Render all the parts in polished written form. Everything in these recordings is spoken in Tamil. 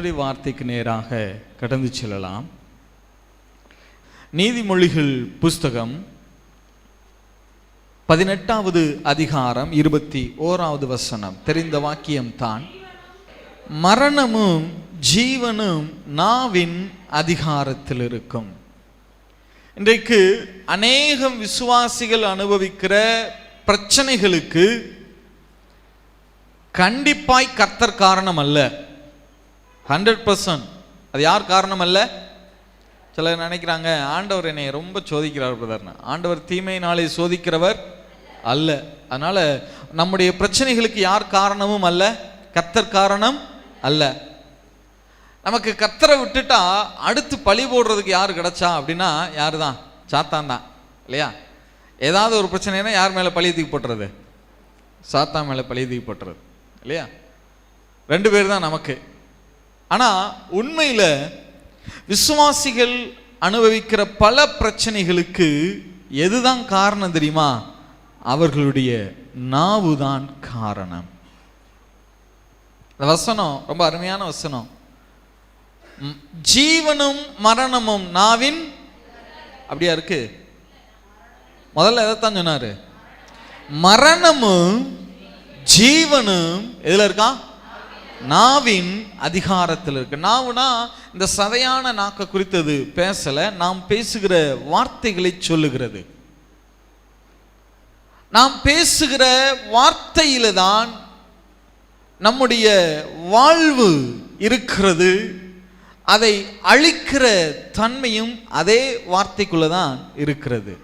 கர்த்தருடைய வார்த்தைக்கு நேராக கடந்து செல்லலாம். நீதிமொழிகள் புஸ்தகம் 18வது அதிகாரம் 21வது வசனம். தெரிந்த வாக்கியம்தான். மரணமும் ஜீவனும் நாவின் அதிகாரத்தில் இருக்கும். இன்றைக்கு அநேகம் விசுவாசிகள் அனுபவிக்கிற பிரச்சனைகளுக்கு கண்டிப்பாய் கர்த்தர் காரணம் அல்ல. 100% அது யார் காரணம் அல்ல? சிலர் நினைக்கிறாங்க ஆண்டவர் என்னை ரொம்ப சோதிக்கிறார் பிரதர்னு. ஆண்டவர் தீமையினாலே சோதிக்கிறவர் அல்ல. அதனால நம்முடைய பிரச்சனைகளுக்கு யார் காரணமும் அல்ல, கர்த்தர் காரணம் அல்ல. நமக்கு கர்த்தரை விட்டுட்டா அடுத்து பழி போடுறதுக்கு யார் கிடைச்சா அப்படின்னா யாரு தான்? சாத்தான் தான், இல்லையா? ஏதாவது ஒரு பிரச்சனைனா யார் மேலே பழிய தூக்கி போட்டுறது? சாத்தான் மேலே பழிய தூக்கி போட்டுறது, இல்லையா? 2 பேர் தான் நமக்கு. ஆனால் உண்மையில் விசுவாசிகள் அனுபவிக்கிற பல பிரச்சனைகளுக்கு எதுதான் காரணம் தெரியுமா? அவர்களுடைய நாவு தான் காரணம். இந்த வசனம் ரொம்ப அருமையான வசனம். ஜீவனும் மரணமும் நாவின், அப்படியா இருக்கு? முதல்ல எதைத்தான் சொன்னாரு? மரணமும் ஜீவனும் எதுல இருக்கா? நாவின் அதிகாரத்தில் இருக்கு. நாவுனா இந்த சதையான நாக்க குறித்தது பேசல, நாம் பேசுகிற வார்த்தைகளை சொல்லுகிறது. நாம் பேசுகிற வார்த்தையில தான் நம்முடைய வாழ்வு இருக்கிறது. அதை அழிக்கிற தன்மையும் அதே வார்த்தைக்குள்ள தான் இருக்கிறது.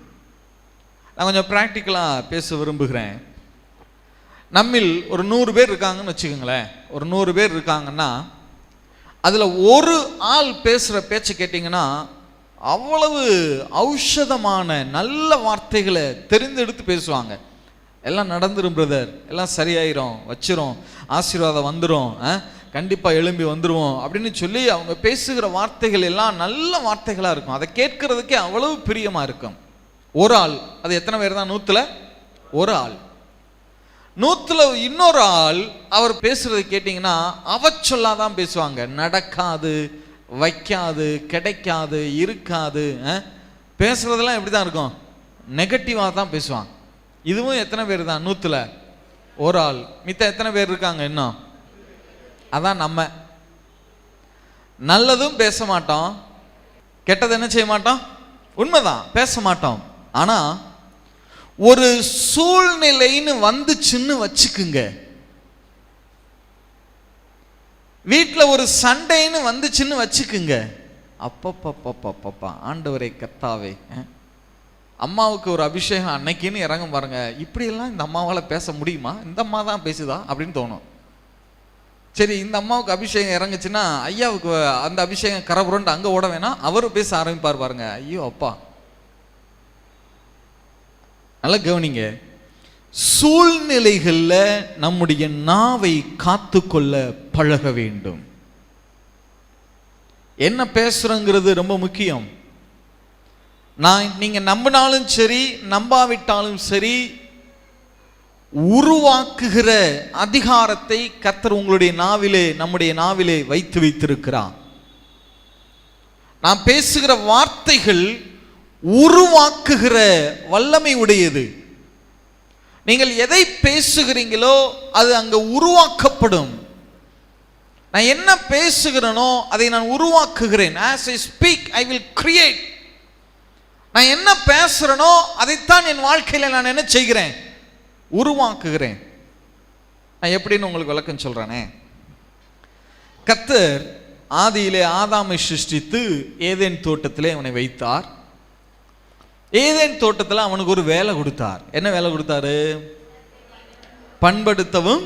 நான் கொஞ்சம் பிராக்டிக்கலா பேச விரும்புகிறேன். நம்மில் ஒரு 100 பேர் இருக்காங்கன்னு வச்சுக்கோங்களேன். ஒரு 100 பேர் இருக்காங்கன்னா அதில் ஒரு ஆள் பேசுகிற பேச்சை கேட்டிங்கன்னா அவ்வளவு ஔஷதமான நல்ல வார்த்தைகளை தெரிந்தெடுத்து பேசுவாங்க. எல்லாம் நடந்துரும் பிரதர், எல்லாம் சரியாயிரும், வச்சிரும், ஆசீர்வாதம் வந்துடும், கண்டிப்பாக எழும்பி வந்துடுவோம் அப்படின்னு சொல்லி அவங்க பேசுகிற வார்த்தைகள் எல்லாம் நல்ல வார்த்தைகளாக இருக்கும். அதை கேட்கறதுக்கே அவ்வளவு பிரியமாக இருக்கும். ஒரு ஆள், அது எத்தனை பேர் தான்? 100ல் ஒரு ஆள். 100ல் இன்னொரு ஆள் அவர் பேசுறது கேட்டிங்கன்னா அவச்சொல்லாதான் பேசுவாங்க. நடக்காது, வைக்காது, கிடைக்காது, இருக்காது, பேசுறதெல்லாம் எப்படி தான் இருக்கும்? நெகட்டிவாக தான் பேசுவாங்க. இதுவும் எத்தனை பேர் தான்? 100ல் ஒரு ஆள். மித்த எத்தனை பேர் இருக்காங்க இன்னும்? அதான் நம்ம. நல்லதும் பேச மாட்டோம், கெட்டது என்ன செய்ய மாட்டோம்? உண்மைதான், பேச மாட்டோம். ஆனா ஒரு சூழ்நிலைன்னு வந்துச்சுன்னு வச்சுக்குங்க, வீட்டில் ஒரு சண்டைன்னு வந்துச்சுன்னு வச்சுக்குங்க, அப்பப்பப்பப்பப்பா ஆண்டவரே கர்த்தாவே, அம்மாவுக்கு ஒரு அபிஷேகம் அன்னைக்குன்னு இறங்கும் பாருங்க, இப்படியெல்லாம் இந்த அம்மாவால் பேச முடியுமா? இந்த அம்மா தான் பேசுதா அப்படின்னு தோணும். சரி, இந்த அம்மாவுக்கு அபிஷேகம் இறங்குச்சுன்னா ஐயாவுக்கு அந்த அபிஷேகம் கரபுரண்டு அங்கே ஓட வேணாம், அவரும் பேச ஆரம்பிப்பார் பாருங்க. ஐயோ அப்பா. நல்லா கவனிங்க. சூழ்நிலைகளில் நம்முடைய நாவை காத்து கொள்ள பழக வேண்டும். என்ன பேசுறோங்கிறது ரொம்ப முக்கியம். நீங்க நம்பினாலும் சரி, நம்பாவிட்டாலும் சரி, உருவாக்குகிற அதிகாரத்தை கர்த்தர் உங்களுடைய நாவிலே, நம்முடைய நாவிலே வைத்து வைத்திருக்கிறார். நாம் பேசுகிற வார்த்தைகள் உருவாக்குகிற வல்லமை உடையது. நீங்கள் எதை பேசுகிறீங்களோ அது அங்க உருவாக்கப்படும். நான் என்ன பேசுகிறேனோ அதை நான் உருவாக்குகிறேன். As I speak, I will create. நான் என்ன பேசுறேனோ அதைத்தான் என் வாழ்க்கையில நான் என்ன செய்கிறேன்? உருவாக்குகிறேன். நான் எப்படின்னு உங்களுக்கு விளக்கம் சொல்றேனே. கர்த்தர் ஆதியிலே ஆதாமை சிருஷ்டித்து ஏதேன் தோட்டத்திலே அவனை வைத்தார். ஏதேன் தோட்டத்தில் அவனுக்கு ஒரு வேலை கொடுத்தார். என்ன வேலை கொடுத்தாரு? பண்படுத்தவும்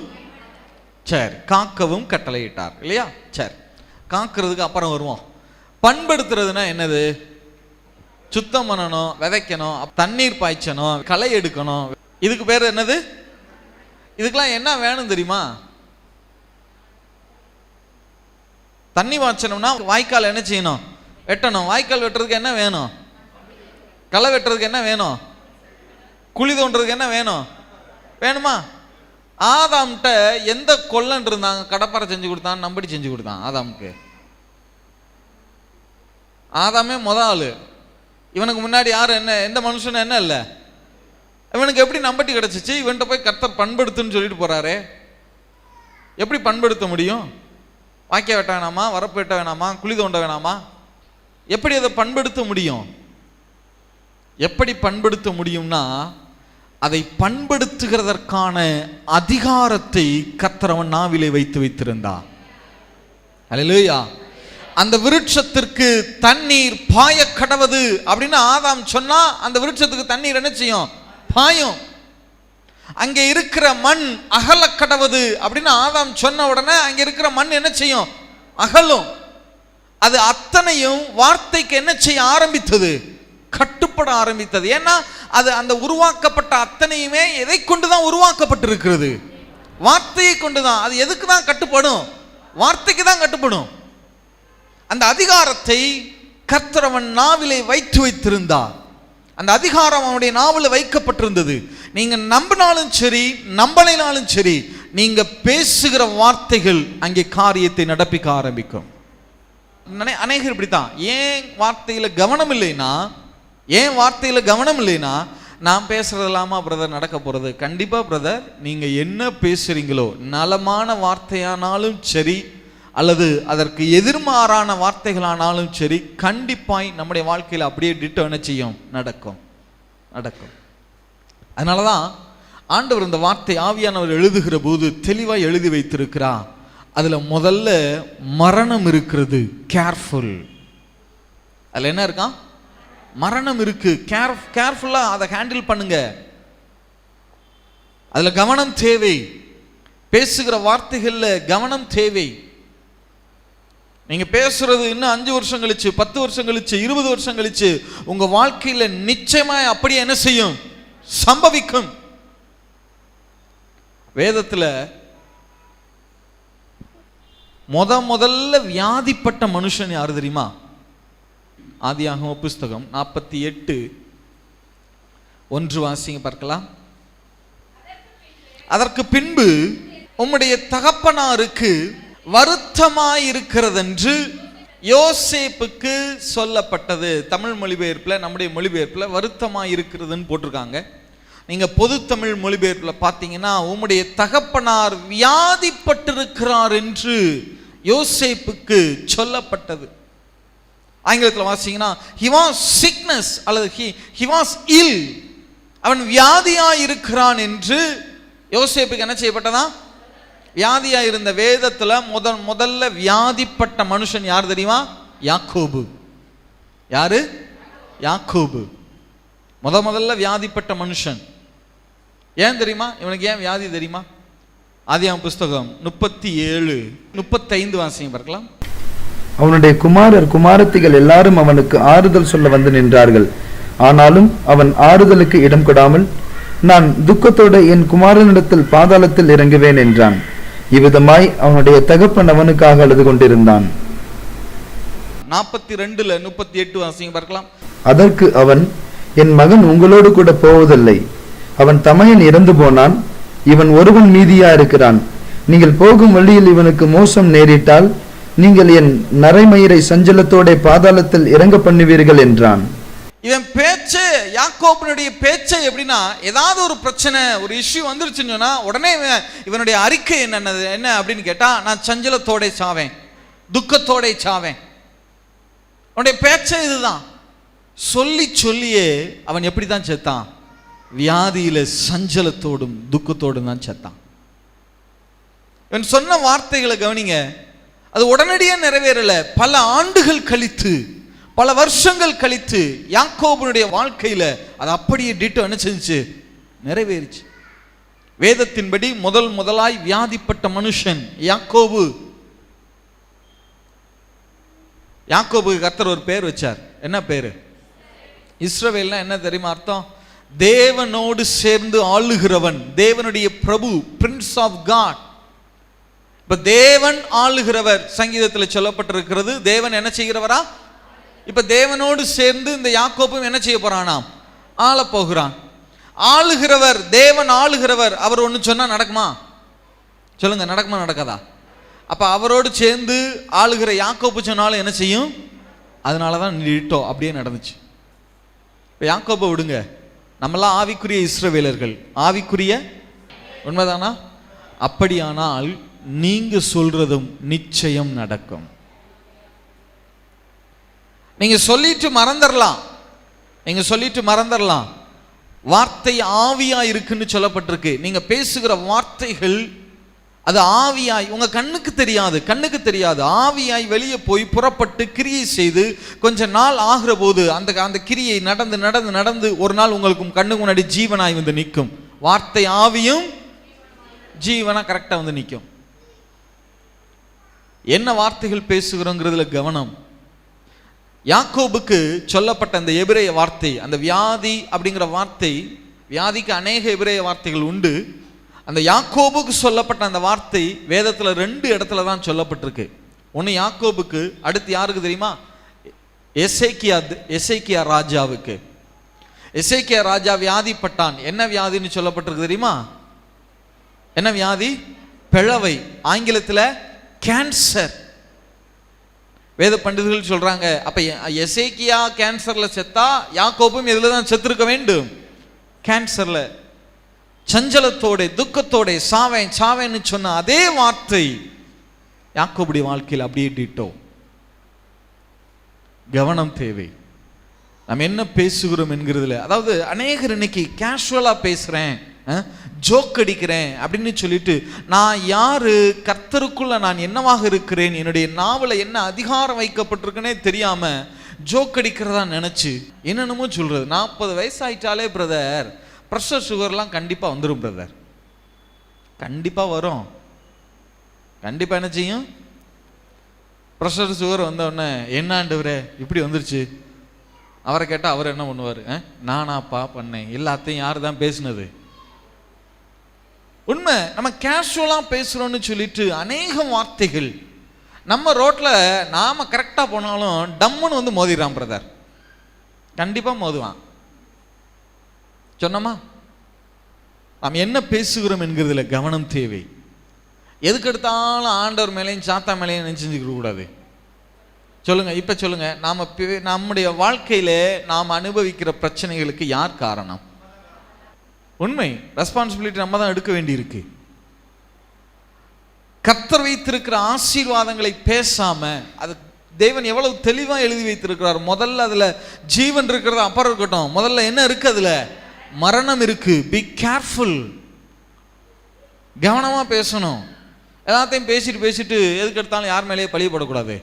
சரி காக்கவும் கட்டளையிட்டார், இல்லையா? சரி, காக்கிறதுக்கு அப்புறம் வருவோம். பண்படுத்துறதுன்னா என்னது? சுத்தம் பண்ணணும், விதைக்கணும், தண்ணீர் பாய்ச்சணும், களை எடுக்கணும். இதுக்கு பேர் என்னது? இதுக்கெல்லாம் என்ன வேணும் தெரியுமா? தண்ணி பாய்ச்சணும்னா வாய்க்கால் என்ன செய்யணும்? வெட்டணும். வாய்க்கால் வெட்டுறதுக்கு என்ன வேணும்? களை வெட்டுறதுக்கு என்ன வேணும்? குழி தோன்றதுக்கு என்ன வேணும்? வேணுமா? ஆதாம்கிட்ட எந்த கொல்லன் இருந்தாங்க கடப்பாரை செஞ்சு கொடுத்தான், நம்படி செஞ்சு கொடுத்தான் ஆதாமுக்கு? ஆதாமே ஆளு. இவனுக்கு முன்னாடி யாரும் என்ன, எந்த மனுஷனும் என்ன இல்லை. இவனுக்கு எப்படி நம்பட்டி கிடைச்சிச்சு? இவன்கிட்ட போய் கர்த்தர் பண்படுத்துன்னு சொல்லிட்டு போறாரு. எப்படி பண்படுத்த முடியும்? வாக்கிய வெட்ட வேணாமா, வரப்பு வெட்ட வேணாமா, குழி தோண்ட வேணாமா? எப்படி அதை பண்படுத்த முடியும்? எப்படி பண்படுத்த முடியும்னா, அதை பண்படுத்துகிறதற்கான அதிகாரத்தை கர்த்தர் அவன் நாவிலே வைத்திருந்தார். அல்லேலூயா. அந்த விருட்சத்திற்கு தண்ணீர் பாய கடவது அப்படின்னு ஆதாம் சொன்னா, அந்த விருட்சத்துக்கு தண்ணீர் என்ன செய்யும்? பாயும். அங்கே இருக்கிற மண் அகல கடவது அப்படின்னு ஆதாம் சொன்ன உடனே அங்கே இருக்கிற மண் என்ன செய்யும்? அகலும். அது அத்தனையும் வார்த்தைக்கு என்ன செய்ய ஆரம்பித்தது? கட்டுப்பட ஆரம்பித்தது. ஏன்னா அது அந்த உருவாக்கப்பட்ட அத்தனையுமே எதை கொண்டுதான் உருவாக்கப்பட்டிருக்கிறது? வார்த்தையை கொண்டுதான். அது எதுக்கு தான் கட்டுப்படும்? வார்த்தைக்கு தான் கட்டுப்படும். அந்த அதிகாரத்தை கர்த்தர் அவன் நாவிலே வைத்திருந்தார். அந்த அதிகாரம் அவனுடைய நாவில் வைக்கப்பட்டிருந்தது. நீங்க நம்பினாலும் சரி, நம்பலைனாலும் சரி, நீங்க பேசுகிற வார்த்தைகள் அங்கே காரியத்தை நடப்பிக்க ஆரம்பிக்கும். அநேகர் இப்படித்தான். ஏன் வார்த்தையில கவனம் இல்லைன்னா, நான் பேசுறதெல்லாமா பிரதர் நடக்க போறது? கண்டிப்பா பிரதர், நீங்க என்ன பேசுறீங்களோ, நலமான வார்த்தையானாலும் சரி அல்லது அதற்கு எதிர்மாறான வார்த்தைகளானாலும் சரி, கண்டிப்பாய் நம்முடைய வாழ்க்கையில் அப்படியே டிட்டோ என்ன செய்யும்? நடக்கும். அதனாலதான் ஆண்டவர் இந்த வார்த்தை ஆவியானவர் எழுதுகிற போது தெளிவாய் எழுதி வைத்திருக்கிறார். அதுல முதல்ல மரணம் இருக்கிறது. கேர்ஃபுல். அதுல என்ன இருக்கான்? மரணம் இருக்கு. கேர்ஃபுல்லா அதை ஹேண்டில் பண்ணுங்க. அதுல கவனம் தேவை. பேசுகிற வார்த்தைகள்ல கவனம் தேவை. நீங்க பேசுறது இன்னும் 5 வருஷம் கழிச்சு, 10 வருஷம் கழிச்சு, 20 வருஷம் கழிச்சு உங்க வாழ்க்கையில நிச்சயமா அப்படியே என்ன செய்யும்? சம்பவிக்கும். வேதத்துல முதல்ல வியாதிப்பட்ட மனுஷன் யாரு தெரியுமா? ஆதியாகம புஸ்தகம் 48:1 வாசிங்க பார்க்கலாம். அதற்கு பின்பு உம்முடைய தகப்பனாருக்கு வருத்தமாயிருக்கிறதென்று யோசேப்புக்கு சொல்லப்பட்டது. தமிழ் மொழிபெயர்ப்பில், நம்முடைய மொழிபெயர்ப்பில் வருத்தமாயிருக்கிறதுன்னு போட்டிருக்காங்க. நீங்க பொது தமிழ் மொழிபெயர்ப்பில் பார்த்தீங்கன்னா, உம்முடைய தகப்பனார் வியாதிப்பட்டிருக்கிறார் என்று யோசேப்புக்கு சொல்லப்பட்டது. ஆங்கிலத்தில் வாசிங்கன்னா he was sickness அல்லது he was ill, அவன் வியாதியா இருக்கிறான் என்று யோசேப்புக்கு என்ன செய்யப்பட்டதா? வியாதியா இருந்த. வேதத்துல முதல்ல வியாதிப்பட்ட மனுஷன் யார் தெரியுமா? யாக்கோபு. யாரு? யாக்கோபு. முதல்ல வியாதிப்பட்ட மனுஷன். ஏன் தெரியுமா? இவனுக்கு ஏன் வியாதி தெரியுமா? ஆதியாகம புஸ்தகம் 37:35 வாசிங்க பார்க்கலாம். அவனுடைய குமாரத்திகள் எல்லாரும் அவனுக்கு ஆறுதல் சொல்ல வந்து நின்றார்கள். ஆனாலும் அவன் ஆறுதலுக்கு இடம் கொடாமல், நான் துக்கத்தோட என் குமாரனிடத்தில் பாதாளத்தில் இறங்குவேன் என்றான். இவ்விதமாய் அவனுடைய தகப்பன் அவனுக்காக அழுது கொண்டிருந்தான். 42:38 வாசிங்க பார்க்கலாம். அதற்கு அவன், என் மகன் உங்களோடு கூட போவதில்லை. அவன் தமையன் இறந்து போனான், இவன் ஒருவன் மீதியா இருக்கிறான். நீங்கள் போகும் வழியில் இவனுக்கு மோசம் நேரிட்டால் நீங்கள் என் நரைமயிரை சஞ்சலத்தோட பாதாளத்தில் இறங்க பண்ணுவீர்கள் என்றான். இவன் பேச்சு, யாக்கோபனுடைய பேச்சு எப்படின்னா, ஏதாவது ஒரு பிரச்சனை, ஒரு இஷ்யூ வந்துருச்சுன்னு சொன்னா உடனே இவனுடைய அறிக்கை என்ன அப்படின்னு கேட்டா, நான் சஞ்சலத்தோட சாவேன், துக்கத்தோட சாவேன். அவனுடைய பேச்சே இதுதான். சொல்லியே அவன் எப்படிதான் செத்தான்? வியாதியில சஞ்சலத்தோடும் துக்கத்தோடும் தான் செத்தான். இவன் சொன்ன வார்த்தைகளை கவனிங்க. அது உடனடியே நிறைவேறல. பல ஆண்டுகள் கழித்து, பல வருஷங்கள் கழித்து யாக்கோபனுடைய வாழ்க்கையில அது அப்படியே டிட்டோ என்ன செஞ்சுச்சு? நிறைவேறிச்சு. வேதத்தின்படி முதலாய் வியாதிப்பட்ட மனுஷன் யாக்கோபு. யாக்கோபுக்கு கர்த்தர் ஒரு பேர் வச்சார். என்ன பேரு? இஸ்ரவேல்னா என்ன தெரியுமா அர்த்தம்? தேவனோடு சேர்ந்து ஆளுகிறவன், தேவனுடைய பிரபு, பிரின்ஸ் ஆஃப் காட். இப்ப தேவன் ஆளுகிறவர் சங்கீதத்தில் சொல்லப்பட்டிருக்கிறது. தேவன் என்ன செய்கிறவரா? இப்ப தேவனோடு சேர்ந்து இந்த யாக்கோபும் என்ன செய்ய போறானாம்? ஆள போகிறான். ஆளுகிறவர், தேவன் ஆளுகிறவர். அவர் ஒன்று சொன்னா நடக்குமா? சொல்லுங்க, நடக்குமா நடக்காதா? அப்ப அவரோடு சேர்ந்து ஆளுகிற யாக்கோபு சொன்னாலும் என்ன செய்யும்? அதனாலதான் நீட்டோ அப்படியே நடந்துச்சு. யாக்கோபை விடுங்க, நம்மளாம் ஆவிக்குரிய இஸ்ரவேலர்கள், ஆவிக்குரிய, உண்மைதானா? அப்படியானால் நீங்க சொல்றதும் நிச்சயம் நடக்கும். நீங்க சொல்லிட்டு மறந்துடலாம். வார்த்தை ஆவியா இருக்குன்னு சொல்லப்பட்டிருக்கு. நீங்க பேசுகிற வார்த்தைகள் அது ஆவியாய் உங்க கண்ணுக்கு தெரியாது, ஆவியாய் வெளியே போய் புறப்பட்டு கிரியை செய்து கொஞ்ச நாள் ஆகிற போது அந்த கிரியை நடந்து ஒரு நாள் உங்களுக்கு கண்ணுக்கு முன்னாடி ஜீவனாய் வந்து நிற்கும். வார்த்தை ஆவியும் ஜீவனா கரெக்டா வந்து நிற்கும். என்ன வார்த்தைகள் பேசுகிறோங்கிறதுல கவனம். யாக்கோபுக்கு சொல்லப்பட்ட அந்த எபிரேய வார்த்தை, அந்த வியாதி அப்படிங்கிற வார்த்தை, வியாதிக்கு அநேக எபிரேய வார்த்தைகள் உண்டு. அந்த யாக்கோபுக்கு சொல்லப்பட்ட அந்த வார்த்தை வேதத்தில் 2 இடத்துல தான் சொல்லப்பட்டிருக்கு. ஒன்று யாக்கோபுக்கு, அடுத்து யாருக்கு தெரியுமா? எசேக்கியா ராஜாவுக்கு. எசேக்கியா ராஜா வியாதிப்பட்டான். என்ன வியாதின்னு சொல்லப்பட்டிருக்கு தெரியுமா? என்ன வியாதி? பிளவை, ஆங்கிலத்தில் கேன்சர். வேத பண்டிதர்கள் சொல்றாங்க, அப்ப எசேக்கியா கேன்சர்ல செத்தா யாக்கோபும் எதுல தான் செத்துருக்க வேண்டும்? கேன்சர்ல. சஞ்சலத்தோட துக்கத்தோட சாவேன்னு சொன்ன அதே வார்த்தை யாக்கோபுடைய வாழ்க்கையில் அப்படியே டிட்டோ. கவனம் தேவை. நம்ம என்ன பேசுகிறோம் என்கிறதுல. அதாவது அநேகர் இன்னைக்கு கேஷுவலா பேசுறேன், ஜோக் அடிக்கிறேன் அப்படின்னு சொல்லிட்டு, நான் யாரு, கர்த்தருக்குள்ள நான் என்னவாக இருக்கிறேன், என்னுடைய நாவல என்ன அதிகாரம் வைக்கப்பட்டிருக்குன்னே தெரியாம ஜோக் அடிக்கிறதா நினைச்சு என்னென்னமோ சொல்றது. 40 வயசு ஆயிட்டாலே பிரதர் ப்ரெஷர் சுகர்லாம் கண்டிப்பா வந்துடும் பிரதர். கண்டிப்பா வரும். கண்டிப்பா என்ன செய்யும்? ப்ரெஷர் சுகர் வந்த உடனே, என்ன ஆண்டவரே இப்படி வந்துருச்சு. அவரை கேட்டால் அவர் என்ன பண்ணுவார்? நானாப்பா பண்ணேன், எல்லாத்தையும் யார் தான் பேசுனது? உண்மை. நம்ம கேஷுவலாக பேசுகிறோன்னு சொல்லிட்டு அநேக வார்த்தைகள் நம்ம ரோட்டில் நாம கரெக்டாக போனாலும் டம்முன்னு வந்து மோதிடுறான் பிரதர். கண்டிப்பாக மோதுவான். சொன்னோமா? நாம் என்ன பேசுகிறோம் என்கிறதுல கவனம் தேவை. எதுக்கு எடுத்தாலும் ஆண்டவர் மேலேயும் சாத்தா மேலேயும் நினைச்சுக்க கூடாது. சொல்லுங்க, இப்ப சொல்லுங்க, நம்முடைய வாழ்க்கையில நாம் அனுபவிக்கிற பிரச்சனைகளுக்கு யார் காரணம்? உண்மை. ரெஸ்பான்சிபிலிட்டி நம்ம தான் எடுக்க வேண்டி இருக்கு. கர்த்தர் வைத்திருக்கிற ஆசீர்வாதங்களை பேசாம, அது தேவன் எவ்வளவு தெளிவா எழுதி வைத்திருக்கிறார். முதல்ல அதுல ஜீவன் இருக்கிறது அப்புறம் இருக்கட்டும், முதல்ல என்ன இருக்கு? அதுல மரணம் இருக்கு. Be careful. கவனமா பேசணும். எல்லாத்தையும் பேசிட்டு எதுக்கு எடுத்தாலும் யார் மேலேயே பழியப்படக்கூடாது.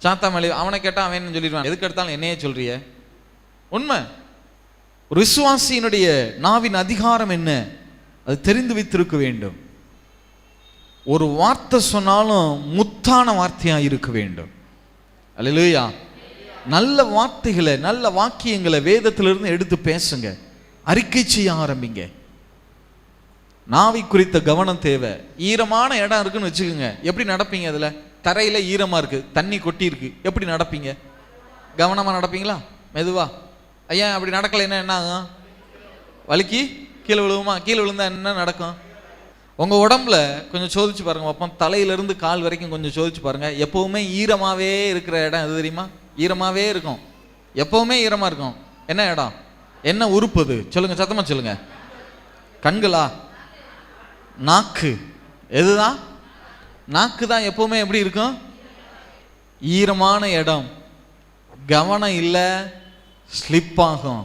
சாத்தா மேலே அவனை கேட்டால் அவன் என்ன சொல்லிடுவான்? எதுக்கு எடுத்தாலும் என்னையே சொல்றிய? உண்மை. ஒரு விசுவாசியினுடைய நாவின் அதிகாரம் என்ன, அது தெரிந்து வைத்திருக்க வேண்டும். ஒரு வார்த்தை சொன்னாலும் முத்தான வார்த்தையா இருக்க வேண்டும். அல்லேலூயா. நல்ல வார்த்தைகளை, நல்ல வாக்கியங்களை வேதத்திலிருந்து எடுத்து பேசுங்க, அறிக்கை செய்ய ஆரம்பிங்க. நாவை குறித்த கவனம் தேவை. ஈரமான இடம் இருக்குன்னு வச்சுக்கோங்க, எப்படி நடப்பீங்க? அதுல தரையில ஈரமா இருக்கு, தண்ணி கொட்டி இருக்கு, எப்படி நடப்பீங்க? கவனமா நடப்பீங்களா? மெதுவா? ஐயா அப்படி நடக்கலைன்னா என்ன ஆகும்? வலிக்கு கீழே விழுவுமா? கீழே விழுந்தா என்ன நடக்கும்? உங்க உடம்புல கொஞ்சம் சோதிச்சு பாருங்க பார்ப்போம். தலையிலிருந்து கால் வரைக்கும் கொஞ்சம் சோதிச்சு பாருங்க. எப்பவுமே ஈரமாவே இருக்கிற இடம் எது தெரியுமா? ஈரமாவே இருக்கும், எப்பவுமே ஈரமா இருக்கும். என்ன இடம்? என்ன உறுப்பு அது? சொல்லுங்க, சத்தமா சொல்லுங்க. கண்களா? நாக்கு. எதுதான்? நாக்கு தான் எப்பவுமே எப்படி இருக்கும்? ஈரமான இடம். கவனம் இல்லை, ஸ்லிப் ஆகும்.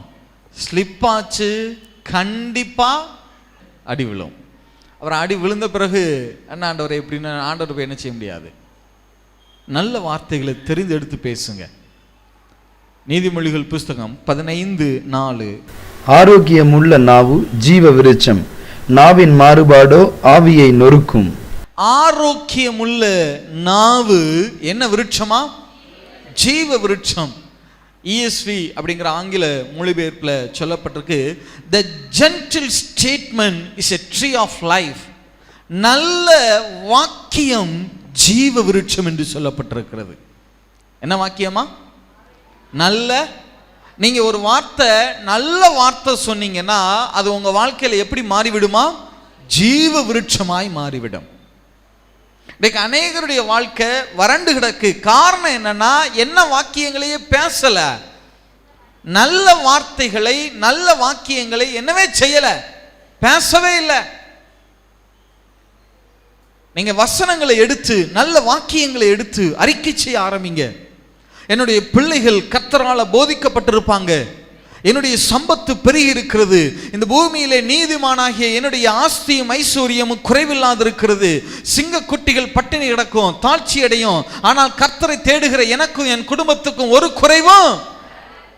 ஸ்லிப் ஆச்சு கண்டிப்பா அடி விழும். அப்புறம் அடி விழுந்த பிறகு என்ன ஆண்டவரை எப்படின்னு ஆண்டவர் போய் என்ன செய்ய முடியாது. நல்ல வார்த்தைகளை தெரிந்து எடுத்து பேசுங்க. நீதிமொழிகள் புஸ்தகம் 15:4. ஆரோக்கியமுள்ள நாவு ஜீவ விருட்சம், நாவின் மாறுபாடோ ஆவியை நொறுக்கும். ஆரோக்கியமுள்ள நாவு என்ன விருட்சமா? ஜீவ விருட்சம். ESV அப்படிங்கிற ஆங்கில மொழிபெயர்ப்புல சொல்லப்பட்டிருக்கு, the gentle statement is a tree of life. நல்ல வாக்கியம் ஜீவ விருட்சம் என்று சொல்லப்பட்டிருக்கிறது. என்ன வாக்கியமா? நல்ல. நீங்க ஒரு வார்த்தை, நல்ல வார்த்தை சொன்னீங்கன்னா அது உங்க வாழ்க்கையில எப்படி மாறிவிடுமா? ஜீவ விருட்சமாய் மாறிவிடும். இன்னைக்கு அநேகருடைய வாழ்க்கை வறண்டு கிடக்கு. காரணம் என்னன்னா, என்ன வாக்கியங்களையே பேசல, நல்ல வார்த்தைகளை நல்ல வாக்கியங்களை என்னவே செய்யல, பேசவே இல்லை. நீங்க வசனங்களை எடுத்து நல்ல வாக்கியங்களை எடுத்து அறிக்கை செய்ய ஆரம்பிங்க. என்னுடைய பிள்ளைகள் கர்த்தரால போதிக்கப்பட்டிருப்பாங்க, என்னுடைய சம்பத்து பெருகி இருக்கிறது, இந்த பூமியிலே நீதிமானாகிய என்னுடைய ஆஸ்தியும் ஐஸ்வர்யமும் குறைவில்லாது இருக்கிறது, சிங்க குட்டிகள் பட்டினி கிடக்கும், தாழ்ச்சி அடையும், ஆனால் கர்த்தரை தேடுகிற எனக்கும் என் குடும்பத்துக்கும் ஒரு குறைவும்.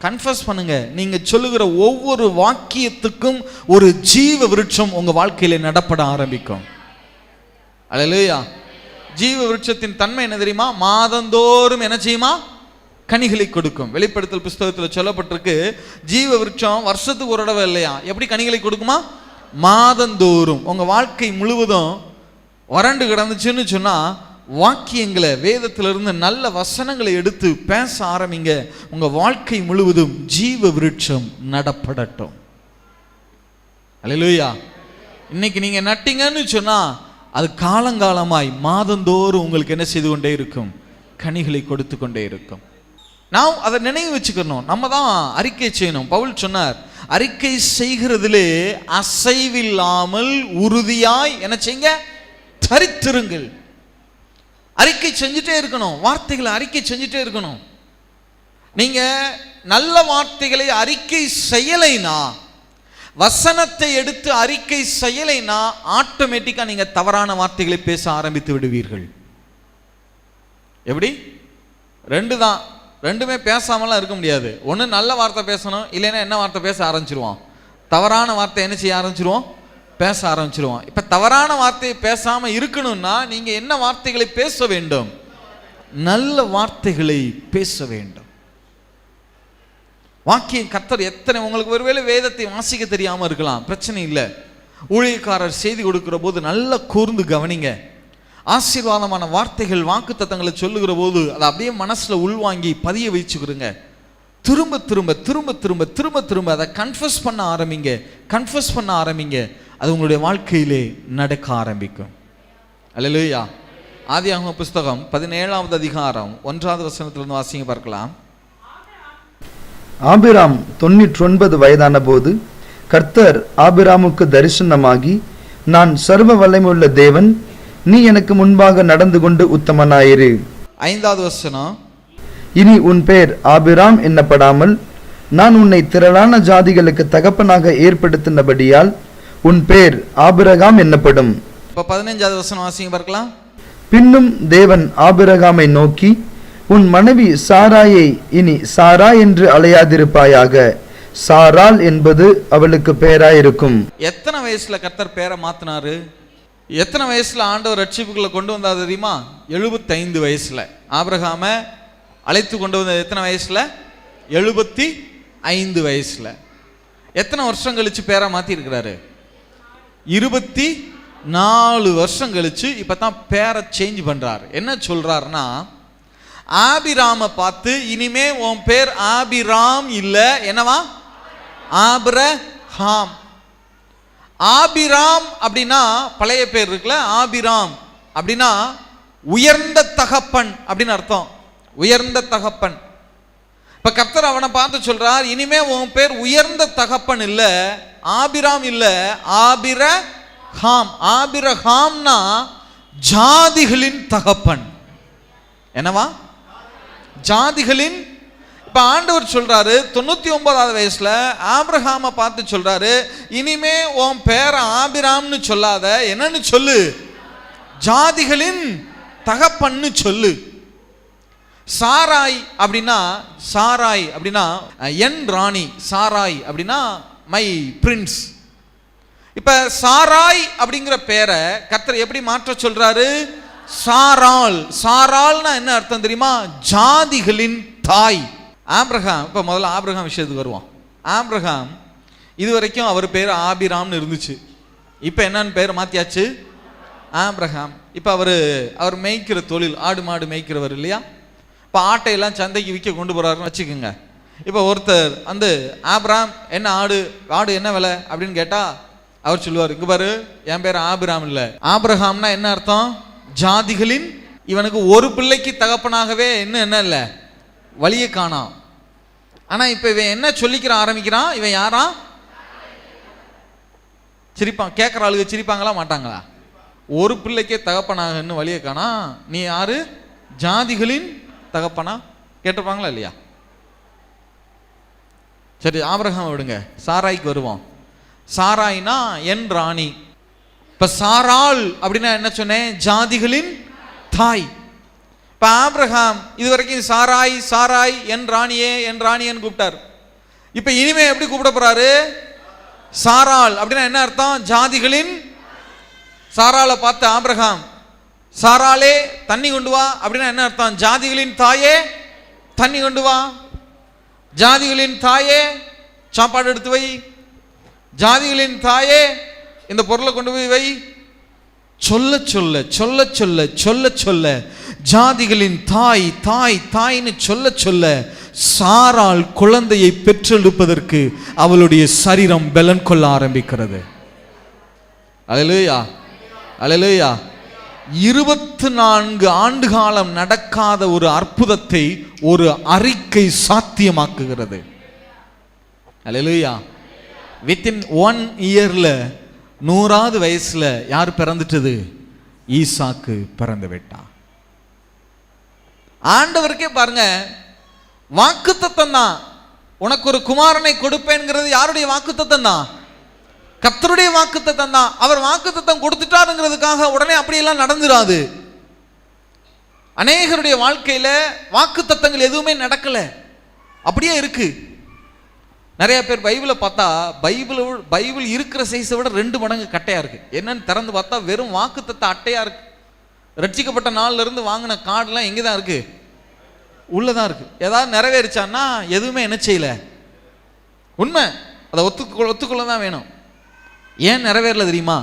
கன்ஃபஸ் பண்ணுங்க. நீங்க சொல்லுகிற ஒவ்வொரு வாக்கியத்துக்கும் ஒரு ஜீவ விருட்சம் உங்க வாழ்க்கையில நடப்பட ஆரம்பிக்கும். அல்லேலூயா. ஜீவ விருட்சத்தின் தன்மை என்ன தெரியுமா? மாதந்தோறும் என்ன செய்யுமா? கனிகளை கொடுக்கும். வெளிப்படுத்தல் புஸ்தகத்தில் சொல்லப்பட்டிருக்கு, ஜீவ விருட்சம் வருஷத்துக்கு ஒரு தடவை இல்லையா, எப்படி கனிகளை கொடுக்குமா? மாதந்தோறும். உங்க வாழ்க்கை முழுவதும் வறண்டு கிடந்துச்சுன்னு சொன்னா, வாக்கியங்களை வேதத்திலிருந்து நல்ல வசனங்களை எடுத்து பேச ஆரம்பிங்க. உங்க வாழ்க்கை முழுவதும் ஜீவ விருட்சம் நடப்படட்டும். அல்லேலூயா. இன்னைக்கு நீங்க நட்டீங்கன்னு சொன்னா, அது காலங்காலமாய் மாதந்தோறும் உங்களுக்கு என்ன செய்து கொண்டே இருக்கும்? கனிகளை கொடுத்து கொண்டே இருக்கும். நாம் அதை நினைவு வச்சுக்கணும். நம்ம தான் அறிக்கை செய்யணும். பவுல் சொன்னார், அறிக்கை செய்கிறதிலே அசைவில்லாமல் உறுதியாய் என்ன செய்யுங்க? தரித்திருங்கள். அறிக்கை செஞ்சுட்டே இருக்கணும். வார்த்தைகளை அறிக்கை செஞ்சுட்டே இருக்கணும். நீங்க நல்ல வார்த்தைகளை அறிக்கை செய்யலைனா, வசனத்தை எடுத்து அறிக்கை செய்யலைனா, ஆட்டோமேட்டிக்கா நீங்க தவறான வார்த்தைகளை பேச ஆரம்பித்து விடுவீர்கள். எப்படி? ரெண்டு தான். ரெண்டுமே பேசாமலாம் இருக்க முடியாது. ஒன்று நல்ல வார்த்தை பேசணும், இல்லைன்னா என்ன வார்த்தை பேச ஆரம்பிச்சிருவோம்? தவறான வார்த்தை என்ன செய்ய ஆரம்பிச்சிருவோம்? பேச ஆரம்பிச்சிருவோம். இப்போ தவறான வார்த்தையை பேசாமல் இருக்கணும்னா நீங்க என்ன வார்த்தைகளை பேச வேண்டும்? நல்ல வார்த்தைகளை பேச வேண்டும். வாக்கியம் கர்த்தர் எத்தனை, உங்களுக்கு ஒருவேளை வேதத்தை வாசிக்க தெரியாமல் இருக்கலாம், பிரச்சனை இல்லை. ஊழியக்காரர் செய்தி கொடுக்கிற போது நல்லா கூர்ந்து கவனிங்க. ஆசீர்வாதமான வார்த்தைகள் வாக்கு தத்தங்களை சொல்லுகிற போது அதை அப்படியே மனசுல உள்வாங்கி பதிய வச்சுக்கிறோங்க. திரும்ப திரும்ப திரும்ப திரும்ப திரும்ப திரும்ப அதை கன்ஃபஸ் பண்ண ஆரம்பிங்க. கன்ஃபஸ் பண்ண ஆரம்பிங்க. அது உங்களுடைய வாழ்க்கையிலே நடக்க ஆரம்பிக்கும். அல்லேலூயா. ஆதியாகம புஸ்தகம் 17வது அதிகாரம் 1வது வசனத்திலிருந்து வாசிங்க பார்க்கலாம். ஆபிராம் 99 வயதான போது கர்த்தர் ஆபிராமுக்கு தரிசனமாகி, நான் சர்வ வல்லமையுள்ள தேவன், நீ எனக்கு முன்பாக நடந்து கொண்டு உத்தமனாயிரு. 5வது வசனம், இனி உன் பேர் ஆபிராம் என்னப்படாமல் நான் உன்னை திரளான ஜாதிகளுக்கு தகப்பனாக ஏற்படுத்தினபடியால் உன் பேர் ஆபிரகாம் என்னப்படும். இப்ப 15வது வசனம் வாசிங்க பார்க்கலாம். பின்னும் தேவன் ஆபிரகாமை நோக்கி, உன் மனைவி சாராயை இனி சாரா என்று அழையாதிருப்பாயாக, சாராள் என்பது அவளுக்கு பேராயிருக்கும். எத்தனை வயசுல கர்த்தர் பேரை மாத்தினாரு? எத்தனை வயசுல ஆண்டவர் ரட்சிப்புகளை கொண்டு வந்தார் தெரியுமா? 75 வயசுல. ஆபிரகாம அழைத்து கொண்டு வந்தது எத்தனை வயசுல? 75 வயசுல. எத்தனை வருஷம் கழிச்சு பேரை மாத்தி இருக்கிறாரு? 24 வருஷம் கழிச்சு இப்பதான் பேரை சேஞ்ச் பண்றாரு. என்ன சொல்றாருன்னா, ஆபிராம பார்த்து, இனிமே உன் பேர் ஆபிராம் இல்ல, என்னவா? ஆபிரகாம். ஆபிராம் அப்படின்னா பழைய பேர் இருக்குல்ல, ஆபிராம் அப்படின்னா உயர்ந்த தகப்பன் அப்படின்னு அர்த்தம். உயர்ந்த தகப்பன். இப்ப கர்த்தர் அவனை பார்த்து சொல்றார், இனிமே உன் பேர் உயர்ந்த தகப்பன் இல்ல, ஆபிராம் இல்ல, ஆபிரகாம். ஆபிரகாம்னா ஜாதிகளின் தகப்பன். என்னவா? ஜாதிகளின். இப்ப ஆண்டவர் சொல்றாரு 99வது வயசுல ஆபிரகாம பார்த்து சொல்றாரு, இனிமே உன் பேர ஆபிராம்னு சொல்லாத, என்னன்னு சொல்லு? ஜாதிகளின் தகப்பன்னு சொல்லு. சாராய் அப்படின்னா, சாராய் அப்படின்னா என் ராணி, சாராய் அப்படின்னா மை பிரின்ஸ். இப்ப சாராய் அப்படிங்கிற பேரை கர்த்தர் எப்படி மாற்ற சொல்றாரு? சாராள். சாராள்னா என்ன அர்த்தம் தெரியுமா? ஜாதிகளின் தாய். ஆபிரகாம். இப்ப முதல்ல ஆபிரகாம் விஷயத்துக்கு வருவோம். ஆபிரகாம் இதுவரைக்கும் அவர் பேர் ஆபிராம்னு இருந்துச்சு. இப்ப என்னன்னு பேர் மாத்தியாச்சு? ஆபிரகாம். இப்ப அவர் மேய்க்கிற தொழில், ஆடு மாடு மேய்க்கிறவர் இல்லையா? இப்ப ஆட்டையெல்லாம் சந்தைக்கு விற்க கொண்டு போறாருன்னு வச்சுக்கோங்க. இப்ப ஒருத்தர் அந்த ஆபிராம், என்ன ஆடு என்ன விலை அப்படின்னு கேட்டா அவர் சொல்லுவார், இங்க பாரு, என் பேர் ஆபிராம் இல்ல. ஆபிரகாம்னா என்ன அர்த்தம்? ஜாதிகளின், இவனுக்கு ஒரு பிள்ளைக்கு தகப்பனாகவே இன்னும் என்ன இல்லை, வழியை காணாம். ஆனா இப்ப இவன் என்ன சொல்லிக்கிற ஆரம்பிக்கிறான், இவன் யாரா? சிரிப்பான். கேட்குற ஆளுங்க சிரிப்பாங்களா மாட்டாங்களா? ஒரு பிள்ளைக்கே தகப்பனாகன்னு வழியை காணா, நீ யாரு? ஜாதிகளின் தகப்பனா? கேட்டிருப்பாங்களா இல்லையா? சரி, ஆபிரகாம் விடுங்க, சாராய்க்கு வருவோம். சாராய்னா என் ராணி. இப்ப சாராள் அப்படின்னா என்ன சொன்னேன்? ஜாதிகளின் தாய். இப்ப ஆபிரகாம் இதுவரைக்கும் சாராய் சாராய் என் ராணியே என் ராணியன்னு கூப்பிட்டார். இப்ப இனிமே எப்படி கூப்பிட போறாரு? சாராள் அப்படின்னா என்ன அர்த்தம்? ஜாதிகளின். சாராளை பார்த்து ஆபிரகாம், சாராளே தண்ணி கொண்டு வா அப்படின்னா என்ன அர்த்தம்? ஜாதிகளின் தாயே தண்ணி கொண்டு வா, ஜாதிகளின் தாயே சாப்பாடு எடுத்து வை, ஜாதிகளின் தாயே இந்த பொருளை கொண்டு போய் வை. சொல்ல சொல்ல சொல்ல சொல்ல சொல்ல சொல்ல ஜாதிகளின் தாய் தாய் தாய்னு சொல்ல சொல்ல சாராள் குழந்தையை பெற்றெடுப்பதற்கு அவளுடைய சரீரம் பலன் கொள்ள ஆரம்பிக்கிறது. அல்லேலூயா, அல்லேலூயா. 24 ஆண்டு காலம் நடக்காத ஒரு அற்புதத்தை ஒரு அறிக்கை சாத்தியமாக்குகிறது. அல்லேலூயா. வித்தின் 1 இயர்ல 100வது வயசுல யார் பிறந்துட்டது? ஈசாக்கு பிறந்து விட்டான். ஆண்டவருக்கே பாருங்க, வாக்குத்தத்தம் தான். உனக்கு ஒரு குமாரனை கொடுப்பேன்ங்கிறது யாருடைய வாக்குத்தத்தம் தான்? கர்த்தருடைய வாக்குத்தத்தம் தான். அவர் வாக்குத்தத்தம் கொடுத்துட்டாருங்கிறதுக்காக உடனே அப்படியெல்லாம் நடந்துராது. அநேகருடைய வாழ்க்கையில வாக்குத்தத்தங்கள் எதுவுமே நடக்கல, அப்படியே இருக்கு. நிறைய பேர் பைபிளை பார்த்தா பைபிள் இருக்கிற சைஸை விட 2 மடங்கு கட்டையா இருக்கு. என்னன்னு திறந்து பார்த்தா வெறும் வாக்குத்தத்த அட்டையா இருக்கு. ரட்சிக்கப்பட்ட நாள்ல இருந்து வாங்கின கார்டுலாம் எங்கே தான் இருக்கு? உள்ளதான் இருக்கு. ஏதாவது நிறைவேறிச்சான்னா எதுவுமே என்ன செய்யல. உண்மை, அதை ஒத்துக்கொள்ள தான் வேணும். ஏன் நிறைவேறல தெரியுமா?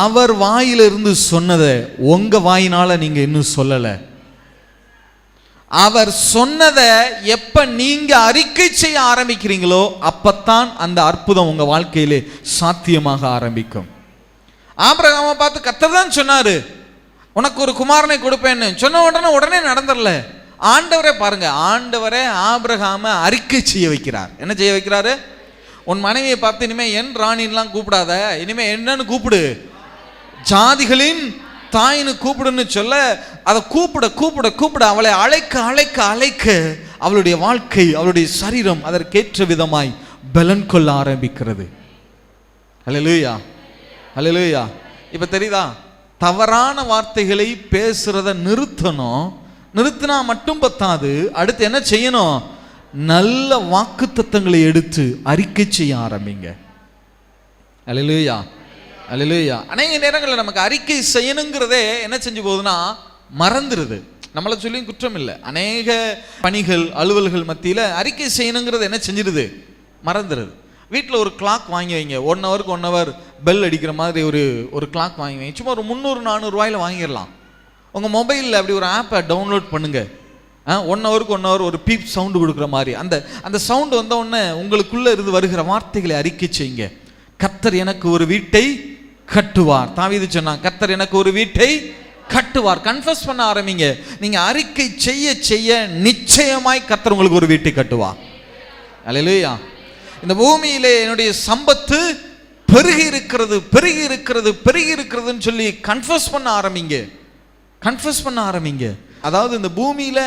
அவர் வாயிலிருந்து சொன்னதை உங்க வாயினால நீங்க இன்னும் சொல்லல. அவர் சொன்னதை எப்ப நீங்க அறிக்கை செய்ய ஆரம்பிக்கிறீங்களோ அப்பத்தான் அந்த அற்புதம் உங்க வாழ்க்கையிலே சாத்தியமாக ஆரம்பிக்கும். ஆபிரகாமை பார்த்து கர்த்தர் தான் சொன்னாரு உனக்கு ஒரு குமாரனை கொடுப்பேன்னு. சொன்ன உடனே நடந்துடல. ஆண்டவரே பாருங்க, ஆண்டவரே ஆபிரகாமை அறிக்கை செய்ய வைக்கிறார். என்ன செய்ய வைக்கிறாரு? உன் மனைவியை பார்த்து இனிமே என் ராணின்லாம் கூப்பிடாத, இனிமே என்னன்னு கூப்பிடு, ஜாதிகளின் தாயின்னு கூப்பிடுன்னு சொல்ல, அதை கூப்பிட கூப்பிட கூப்பிட அவளை அழைக்க அழைக்க அழைக்க அவளுடைய வாழ்க்கை, அவளுடைய சரீரம் அதற்கேற்ற விதமாய் பலன் கொள்ள ஆரம்பிக்கிறது. அல்லேலூயா, அல்லேலூயா. இப்ப தெரியுதா? தவறான வார்த்தைகளை பேசுறத நிறுத்தணும். நிறுத்தினா மட்டும் பத்தாது, அடுத்து என்ன செய்யணும்? நல்ல வாக்குத்தத்தங்களை எடுத்து அறிக்கை செய்ய ஆரம்பிங்க. அல்லேலூயா, அல்லேலூயா. அநேக நேரங்களில் நமக்கு அறிக்கை செய்யணுங்கிறதே என்ன செஞ்சு போகுதுன்னா மறந்துடுது. நம்மளை சொல்லியும் குற்றம் இல்லை. அநேக பணிகள் அலுவல்கள் மத்தியில் அறிக்கை செய்யணுங்கிறது என்ன செஞ்சிடுது? மறந்துடுது. வீட்டில் ஒரு கிளாக் வாங்கி வைங்க. 1 ஹவருக்கு 1 ஹவர் பெல் அடிக்கிற மாதிரி ஒரு கிளாக் வாங்கி வைங்க. சும்மா ஒரு 300-400 ரூபாயில் வாங்கிடலாம். உங்கள் மொபைலில் அப்படி ஒரு ஆப்பை டவுன்லோட் பண்ணுங்க. 1 ஹவருக்கு 1 ஹவர் ஒரு பீப் சவுண்டு கொடுக்குற மாதிரி அந்த சவுண்டு வந்த உடனே உங்களுக்குள்ளே இருந்து வருகிற வார்த்தைகளை அறிக்கை செய்யுங்க. கர்த்தர் எனக்கு ஒரு வீட்டை கட்டுவார். தாவீது சொன்னான், கர்த்தர் எனக்கு ஒரு வீட்டை கட்டுவார். கன்ஃபஸ் பண்ண ஆரம்பிங்க. நீங்க அறிக்கை செய்ய செய்ய நிச்சயமாய் கர்த்தர் உங்களுக்கு ஒரு வீட்டை கட்டுவார். அல்லேலூயா. இந்த பூமியிலே என்னுடைய சம்பத்து பெருகி இருக்கிறது பெருகி இருக்கிறது பெருகி இருக்கிறதுன்னு சொல்லி கன்ஃபஸ் பண்ண ஆரம்பிங்க. கன்ஃபஸ் பண்ண ஆரம்பிங்க. அதாவது இந்த பூமியில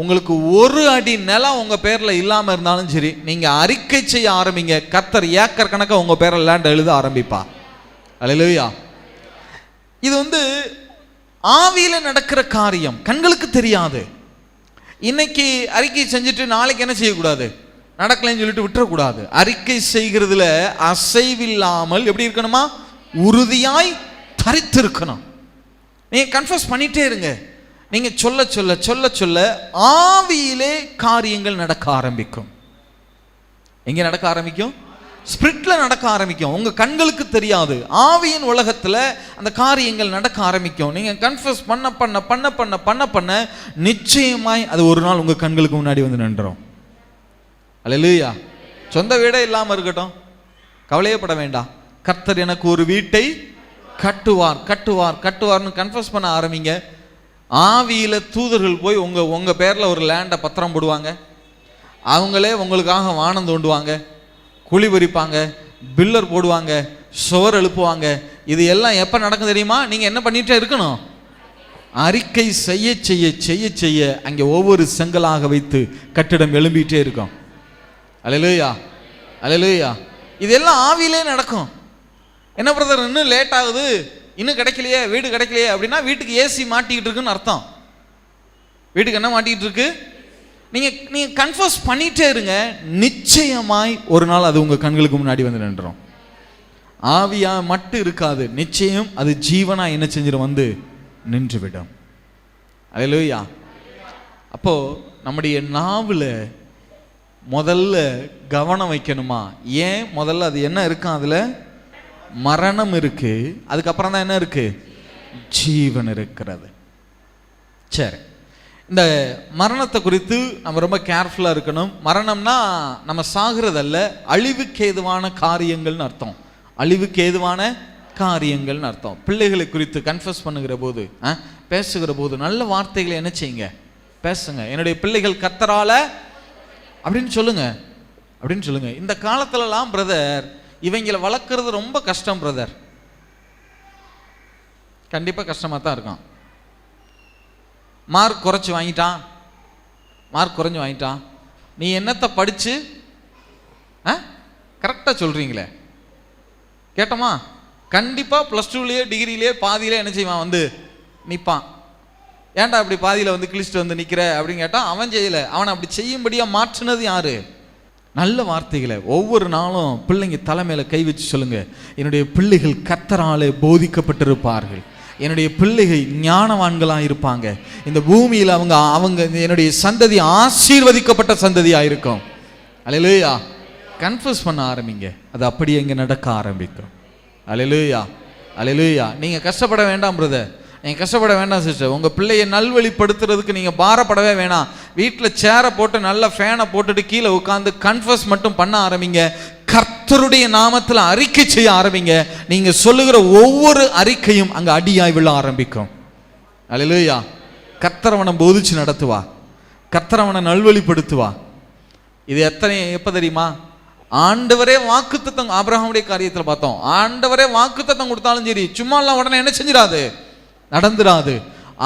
உங்களுக்கு 1 அடி நிலம் உங்க பேர்ல இல்லாம இருந்தாலும் சரி, நீங்க அறிக்கை செய்ய ஆரம்பிங்க. கர்த்தர் ஏக்கர் கணக்கா உங்க பேர்ல லேண்ட் எழுத ஆரம்பிப்பா. அல்லேலூயா. இது ஆவியில நடக்கிற காரியம், கண்களுக்கு தெரியாது. இன்னைக்கு அறிக்கை செஞ்சுட்டு நாளைக்கு என்ன செய்யக்கூடாது? நடக்கலன்னு சொல்லிட்டு விட்டுறக்கூடாது. அறிக்கை செய்கிறதுல அசைவில்லாமல் எப்படி இருக்கணுமா? உறுதியாய் தரித்திருக்கணும். நீங்க கன்ஃபஸ் பண்ணிட்டே இருங்க. நீங்க சொல்ல சொல்ல சொல்ல சொல்ல ஆவியிலே காரியங்கள் நடக்க ஆரம்பிக்கும். எங்க நடக்க ஆரம்பிக்கும்? ஸ்பிரிட்ல நடக்க ஆரம்பிக்கும். உங்க கண்களுக்கு தெரியாது. ஆவியின் உலகத்துல அந்த காரியங்கள் நடக்க ஆரம்பிக்கும். நீங்க கன்ஃபஸ் பண்ண பண்ண பண்ண பண்ண பண்ண பண்ண நிச்சயமாய் அது ஒரு நாள் உங்க கண்களுக்கு முன்னாடி வந்து நின்றோம். அல்லேலூயா. சொந்த வீடே இல்லாம இருக்கட்டும், கவலையப்பட வேண்டாம். கர்த்தர் எனக்கு ஒரு வீட்டை கட்டுவார் கட்டுவார் கட்டுவார்னு கன்ஃபஸ் பண்ண ஆரம்பிங்க. ஆவியில தூதர்கள் போய் உங்க பேர்ல ஒரு லேண்டை பத்திரம் போடுவாங்க. அவங்களே உங்களுக்காக வானம் தோண்டுவாங்க, குழி பறிப்பாங்க, பில்லர் போடுவாங்க, சுவர் எழுப்புவாங்க. இது எல்லாம் எப்ப நடக்கும் தெரியுமா? நீங்க என்ன பண்ணிட்டே இருக்கணும்? அறிக்கை செய்ய செய்ய செய்ய செய்ய அங்கே ஒவ்வொரு செங்கலாக வைத்து கட்டிடம் எழும்பிட்டே இருக்கும். அல்லேலூயா அல்லேலூயா. இதெல்லாம் ஆவியிலே நடக்கும். என்ன பிரதர் இன்னும் லேட் ஆகுது, இன்னும் கிடைக்கலையே, வீடு கிடைக்கலையே அப்படின்னா வீட்டுக்கு ஏசி மாட்டிக்கிட்டு இருக்குன்னு அர்த்தம். வீட்டுக்கு என்ன மாட்டிக்கிட்டு இருக்கு? நீங்க கன்ஃபர்ஸ் பண்ணிட்டே இருங்க, நிச்சயமாய் ஒரு நாள் அது உங்க கண்களுக்கு முன்னாடி வந்து நின்றோம். ஆவியா மட்டும் இருக்காது, நிச்சயம் அது ஜீவனா என்ன செஞ்சிடும், வந்து நின்றுவிடும். அல்லேலூயா. அப்போ நம்முடைய நாவில் முதல்ல கவனம் வைக்கணுமா? ஏன் முதல்ல அது என்ன இருக்கு? அதுல மரணம் இருக்கு, அதுக்கப்புறம் தான் என்ன இருக்கு? ஜீவன் இருக்கிறது. சரி, இந்த மரணத்தை குறித்து நம்ம ரொம்ப கேர்ஃபுல்லாக இருக்கணும். மரணம்னா நம்ம சாகிறதல்ல, அழிவுக்கு ஏதுவான காரியங்கள்னு அர்த்தம். அழிவுக்கு ஏதுவான காரியங்கள்னு அர்த்தம். பிள்ளைகளை குறித்து கன்ஃபஸ் பண்ணுகிற போது, பேசுகிற போது நல்ல வார்த்தைகளை என்ன செய்யுங்க, பேசுங்க. என்னுடைய பிள்ளைகள் கர்த்தரால அப்படின்னு சொல்லுங்க, அப்படின்னு சொல்லுங்க. இந்த காலத்துலலாம் பிரதர் இவங்களை வளர்க்குறது ரொம்ப கஷ்டம் பிரதர், கண்டிப்பாக கஷ்டமாக தான் இருக்கும். மார்க் குறைச்சி வாங்கிட்டான், மார்க் குறைஞ்சி வாங்கிட்டான், நீ என்னத்தை படித்து கரெக்டாக சொல்கிறீங்களே, கேட்டோமா? கண்டிப்பாக +2லேயே டிகிரிலேயே பாதியிலே என்ன செய்வான், வந்து நிற்பான். ஏன்டா அப்படி பாதியில் வந்து கிழிச்சிட்டு வந்து நிற்கிற அப்படின்னு கேட்டால் அவன் செய்யலை, அவனை அப்படி செய்யும்படியாக மாற்றினது யாரு? நல்ல வார்த்தைகளை ஒவ்வொரு நாளும் பிள்ளைங்க தலைமையில் கை வச்சு சொல்லுங்க, என்னுடைய பிள்ளைகள் கர்த்தராலே போதிக்கப்பட்டிருப்பார்கள், என்னுடைய பிள்ளைகள் ஞானவான்களாக இருப்பாங்க, இந்த பூமியில் அவங்க என்னுடைய சந்ததி ஆசீர்வதிக்கப்பட்ட சந்ததியாக இருக்கும். அல்லேலூயா. கன்ஃபஸ் பண்ண ஆரம்பிங்க, அது அப்படியே இங்கே நடக்க ஆரம்பிக்கும். அல்லேலூயா அல்லேலூயா. நீங்கள் கஷ்டப்பட வேண்டாம் பிரதர், நீங்கள் கஷ்டப்பட வேண்டாம் சிஸ்டர். உங்கள் பிள்ளையை நல்வழிப்படுத்துறதுக்கு நீங்கள் பாரப்படவே வேணாம். வீட்டில் சேரை போட்டு நல்ல ஃபேனை போட்டுட்டு கீழே உட்காந்து கன்ஃபஸ் மட்டும் பண்ண ஆரம்பிங்க. கர்த்தருடைய நாமத்தில் அறிக்கை செய்ய ஆரம்பிங்க. நீங்கள் சொல்லுகிற ஒவ்வொரு அறிக்கையும் அங்கே அடியாய் விழ ஆரம்பிக்கும். அல்லேலூயா. கர்த்தரவனை போதிச்சு நடத்துவா, கர்த்தரவனை நல்வழிப்படுத்துவா. இது எப்போ தெரியுமா? ஆண்டவரே வாக்குத்தத்தம், ஆபிரகாமுடைய காரியத்தில் பார்த்தோம், ஆண்டவரே வாக்குத்தத்தம் கொடுத்தாலும் சரி, சும்மா எல்லாம் உடனே என்ன செஞ்சிடாது, நடந்துடாது.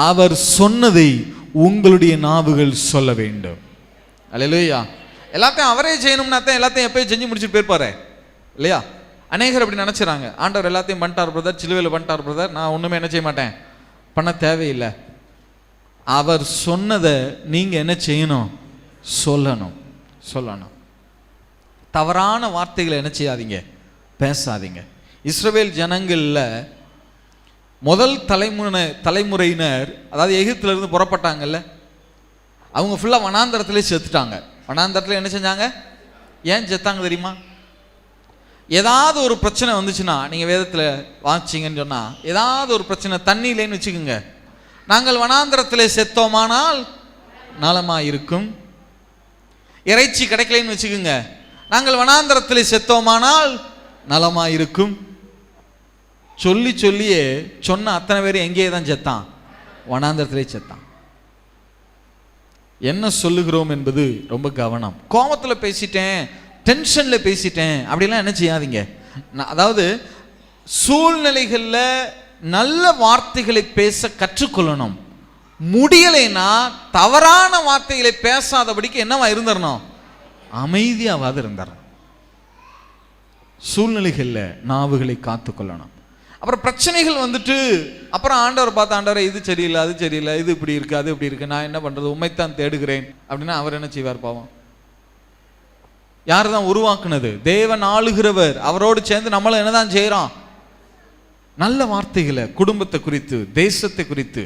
அவர் சொன்னதை உங்களுடைய நாவுகள் சொல்ல வேண்டும். அல்லேலூயா. எல்லாத்தையும் அவரே செய்யணும்னா தான் எல்லாத்தையும் எப்பயும் செஞ்சு முடிச்சுட்டு போயிருப்பாரு இல்லையா? அநேகர் அப்படி நினைச்சுறாங்க, ஆண்டவர் எல்லாத்தையும் பண்ணிட்டார் பிரதர், சிலுவையில் பண்ணிட்டார் பிரதர், நான் ஒன்றுமே என்ன செய்ய மாட்டேன், பண்ண தேவையில்லை. அவர் சொன்னதை நீங்க என்ன செய்யணும், சொல்லணும் சொல்லணும். தவறான வார்த்தைகளை என்ன செய்யாதீங்க, பேசாதீங்க. இஸ்ரவேல் ஜனங்கள்ல முதல் தலைமுறையினர், அதாவது எகிப்திலிருந்து புறப்பட்டாங்கல்ல, அவங்க ஃபுல்லாக வனாந்தரத்திலே செத்துட்டாங்க. வனாந்தரத்தில் என்ன செஞ்சாங்க, ஏன் செத்தாங்க தெரியுமா? ஏதாவது ஒரு பிரச்சனை வந்துச்சுன்னா, நீங்கள் வேதத்தில் வாசிச்சிங்கன்னு சொன்னால், ஏதாவது ஒரு பிரச்சனை, தண்ணி இல்லைன்னு வச்சுக்கோங்க, நாங்கள் வனாந்தரத்தில் செத்தோமானால் நலமாக இருக்கும். இறைச்சி கிடைக்கலைன்னு வச்சுக்கோங்க, நாங்கள் வனாந்தரத்தில் செத்தோமானால் நலமாக இருக்கும். சொல்லி சொல்லியே சொன்ன அத்தனை பேர் எங்கேயே தான் செத்தான், வனாந்தரத்திலே செத்தான். என்ன சொல்லுகிறோம் என்பது ரொம்ப கவனம். கோபத்தில் பேசிட்டேன், டென்ஷனில் பேசிட்டேன் அப்படிலாம் என்ன செய்யாதீங்க. அதாவது சூழ்நிலைகளில் நல்ல வார்த்தைகளை பேச கற்றுக்கொள்ளணும். முடியலைன்னா தவறான வார்த்தைகளை பேசாதபடிக்கு என்னவா இருந்துடணும், அமைதியாவது இருந்தார். சூழ்நிலைகளில் நாவுகளை காத்துக்கொள்ளணும். அப்புறம் பிரச்சனைகள் வந்துட்டு அப்புறம் ஆண்டவர் பார்த்து, ஆண்டவரை இது சரியில்லை, அது சரியில்லை, இது இப்படி இருக்கு, அது இப்படி இருக்கு, நான் என்ன பண்றது, உண்மைத்தான் தேடுகிறேன் அப்படின்னா அவர் என்ன செய்வார் பாவம்? யார் தான் உருவாக்குனது? தேவன் ஆளுகிறவர். அவரோடு சேர்ந்து நம்மளும் என்னதான் செய்யறோம், நல்ல வார்த்தைகளை குடும்பத்தை குறித்து, தேசத்தை குறித்து.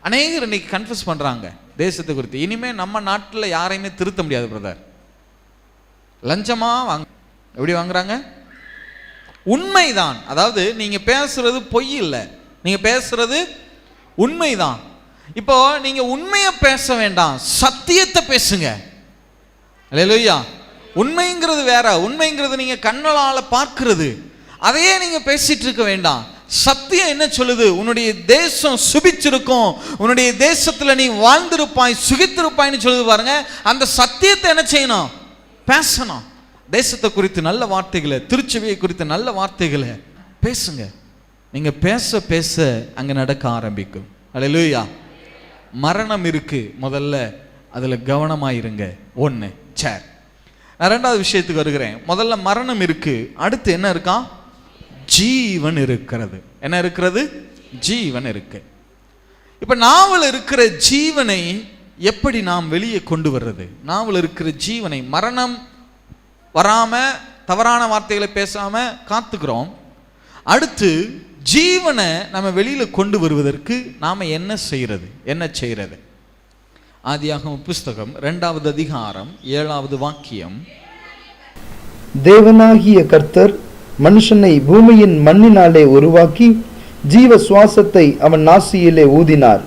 அநேகர் இன்னைக்கு கன்ஃபஸ் பண்றாங்க தேசத்தை குறித்து. இனிமே நம்ம நாட்டில் யாரையுமே திருத்த முடியாது பிரதர். லஞ்சமா எப்படி வாங்குறாங்க? உண்மைதான். அதாவது நீங்க பேசுறது பொய் இல்லை, நீங்க பேசுறது உண்மைதான். இப்போ நீங்க உண்மையை பேச வேண்டாம், சத்தியத்தை பேசுங்க. அல்லேலூயா. உண்மைங்கிறது வேற, உண்மைங்கிறது நீங்க கண்ணால பார்க்கிறது, அதையே நீங்க பேசிட்டு இருக்க வேண்டாம். சத்தியம் என்ன சொல்லுது? உன்னுடைய தேசம் சுபிச்சிருக்கும், உன்னுடைய தேசத்துல நீ வாழ்ந்திருப்பாய், சுகித்திருப்பாய்ன்னு சொல்லுது பாருங்க. அந்த சத்தியத்தை என்ன செய்யணும்? பேசணும். தேசத்தை குறித்து நல்ல வார்த்தைகளை, திருச்சபையை குறித்து நல்ல வார்த்தைகளை பேசுங்க. நீங்க பேச பேச அங்க நடக்க ஆரம்பிக்கும். அல்லேலூயா. மரணம் இருக்கு, முதல்ல அதுல கவனமாயிருங்க. ஒண்ணு. சரி, நான் ரெண்டாவது விஷயத்துக்கு வருகிறேன். முதல்ல மரணம் இருக்கு, அடுத்து என்ன இருக்கா? ஜீவன் இருக்கிறது. என்ன இருக்கிறது? ஜீவன் இருக்கு. இப்ப நாவல் இருக்கிற ஜீவனை எப்படி நாம் வெளியே கொண்டு வர்றது? நாவல் இருக்கிற ஜீவனை, மரணம் வராம தவறான வார்த்தைகளை பேசாம காத்துக்கிறோம். அடுத்து ஜீவனை நம்ம வெளியில கொண்டு வருவதற்கு நாம என்ன செய்யறது? ஆதியாகம புஸ்தகம் 2வது அதிகாரம் 7வது வாக்கியம். தேவனாகிய கர்த்தர் மனுஷனை பூமியின் மண்ணினாலே உருவாக்கி ஜீவ சுவாசத்தை அவன் நாசியிலே ஊதினார்,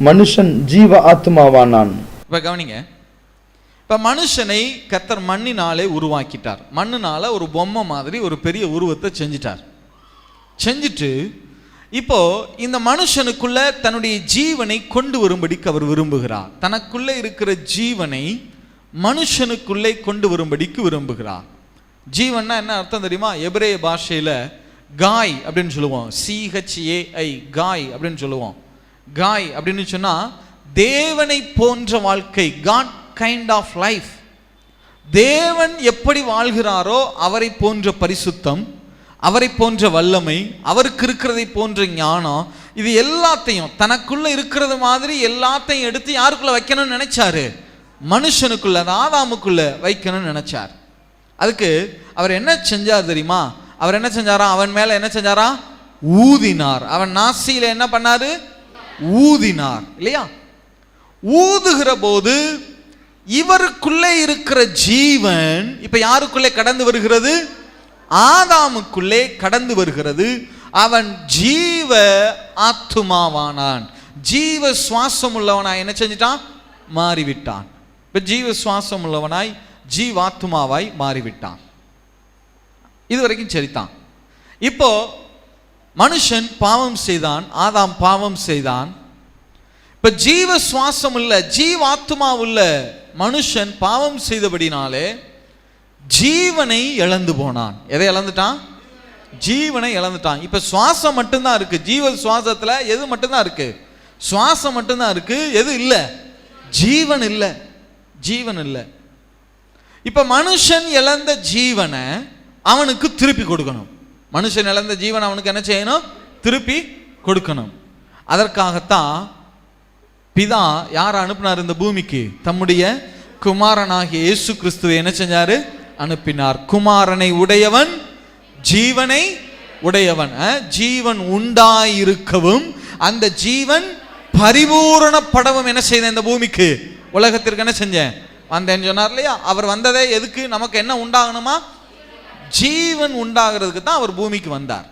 மனுஷன் ஜீவ ஆத்மாவானான். இப்ப கவனிங்க. இப்ப மனுஷனை கர்த்தர் மண்ணினாலே உருவாக்கிட்டார். மண்ணினால ஒரு பொம்மை மாதிரி ஒரு பெரிய உருவத்தை செஞ்சுட்டு இப்போ இந்த மனுஷனுக்குள்ள தன்னுடைய ஜீவனை கொண்டு வரும்படிக்கு அவர் விரும்புகிறார். தனக்குள்ளே இருக்கிற ஜீவனை மனுஷனுக்குள்ளே கொண்டு வரும்படிக்கு விரும்புகிறார். ஜீவன்னா என்ன அர்த்தம் தெரியுமா? எபிரேய பாஷையில காய் அப்படின்னு சொல்லுவோம். CHAI, காய் அப்படின்னு சொல்லுவோம். காய் அப்படின்னு சொன்னா தேவனை போன்ற வாழ்க்கை, காட் கைண்ட் ஆஃப் லைஃப். தேவன் எப்படி வாழ்கிறாரோ அவரை போன்ற பரிசுத்தம், அவரை போன்ற வல்லமை, அவருக்கு இருக்கிறதை போன்ற ஞானம், இது எல்லாத்தையும் தனக்குள்ள இருக்கிறது மாதிரி எல்லாத்தையும் எடுத்து யாருக்குள்ள வைக்கணும்னு நினைச்சாரு? மனுஷனுக்குள்ள, ஆதாமுக்குள்ள வைக்கணும்னு நினைச்சார். அதுக்கு அவர் என்ன செஞ்சார் தெரியுமா? அவர் என்ன செஞ்சாரா? அவன் மேல என்ன செஞ்சாரா? ஊதினார். அவன் நாசியில என்ன பண்ணாரு? ஊதினார். இல்லையா? ஊதுகிற போது இவருக்குள்ளே இருக்கிற ஜீவன் இப்ப யாருக்குள்ளே கடந்து வருகிறது? ஆதாமுக்குள்ளே கடந்து வருகிறது. அவன் ஜீவ ஆத்துமாவானான். ஜீவ சுவாசம் உள்ளவனாய் என்ன செஞ்சிட்டான்? மாறிவிட்டான். இப்ப ஜீவ சுவாசம் உள்ளவனாய் ஜீவாத்மாவாய் மாறிவிட்டான். இதுவரைக்கும் சரிதான். இப்போ மனுஷன் பாவம் செய்தான், ஆதாம் பாவம் செய்தான். இப்ப ஜீவ சுவாசம் உள்ள ஜீவாத்மா உள்ள மனுஷன் பாவம் செய்தபடினாலே ஜீவனை இழந்து போனான். எதை இழந்துட்டான்? ஜீவனை இழந்துட்டான். இப்ப சுவாசம் மட்டும்தான் இருக்கு. ஜீவ சுவாசத்துல எது மட்டும்தான் இருக்கு? சுவாசம் மட்டும்தான் இருக்கு. எது இல்ல? ஜீவன் இல்ல. ஜீவன் இல்ல. இப்ப மனுஷன் இழந்த ஜீவனை அவனுக்கு திருப்பி கொடுக்கணும். மனுஷன் இழந்த ஜீவன் அவனுக்கு என்ன செய்யணும்? திருப்பி கொடுக்கணும். அதற்காகத்தான் பிதா யாரை அனுப்பினார் இந்த பூமிக்கு? தம்முடைய குமாரனாகிய இயேசு கிறிஸ்துவை என்ன செஞ்சாரு? அனுப்பினார். குமாரனை உடையவன் ஜீவனை உடையவன். ஜீவன் உண்டாயிருக்கவும் அந்த ஜீவன் பரிபூரணப்படவும் என்ன செய்த இந்த பூமிக்கு, உலகத்திற்கு என்ன செஞ்சேன்? வந்தேன்னு சொன்னார் இல்லையா? அவர் வந்ததே எதுக்கு? நமக்கு என்ன உண்டாகணுமா? ஜீவன் உண்டாகிறதுக்கு தான் அவர் பூமிக்கு வந்தார்.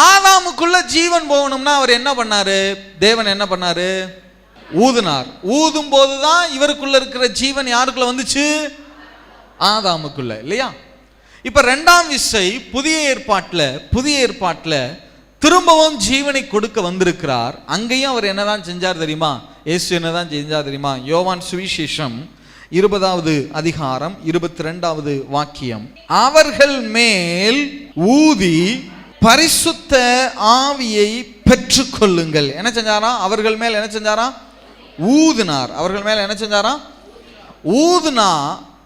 ஆதாமுக்குள்ள ஜீவன் போகணும்னா அவர் என்ன பண்ணாரு? தேவன் என்ன பண்ணாரு? ஊதினார். ஊதும் போதுதான் இவருக்குள்ள இருக்கிற ஜீவன் யாருக்குள்ள வந்துச்சு? ஆதாமுக்குள்ள. இல்லையா? இப்ப இரண்டாம் விசை புதிய ஏற்பாட்டில் திரும்பவும் ஜீவனை கொடுக்க வந்திருக்கிறார். அங்கேயும் அவர் என்னதான் செஞ்சார் தெரியுமா? இயேசு என்னதான் செஞ்சார் தெரியுமா? யோவான் சுவிசேஷம் 20வது அதிகாரம் 22வது வாக்கியம். அவர்கள் மேல் ஊதி பரிசுத்த ஆவியை பெற்றுக்கொள்ளுங்கள். என்ன செஞ்சாரா? அவர்கள் மேல் என்ன செஞ்சாரா? ஊதினார். அவர்கள் மேல என்ன செஞ்சாரா? ஊதுனா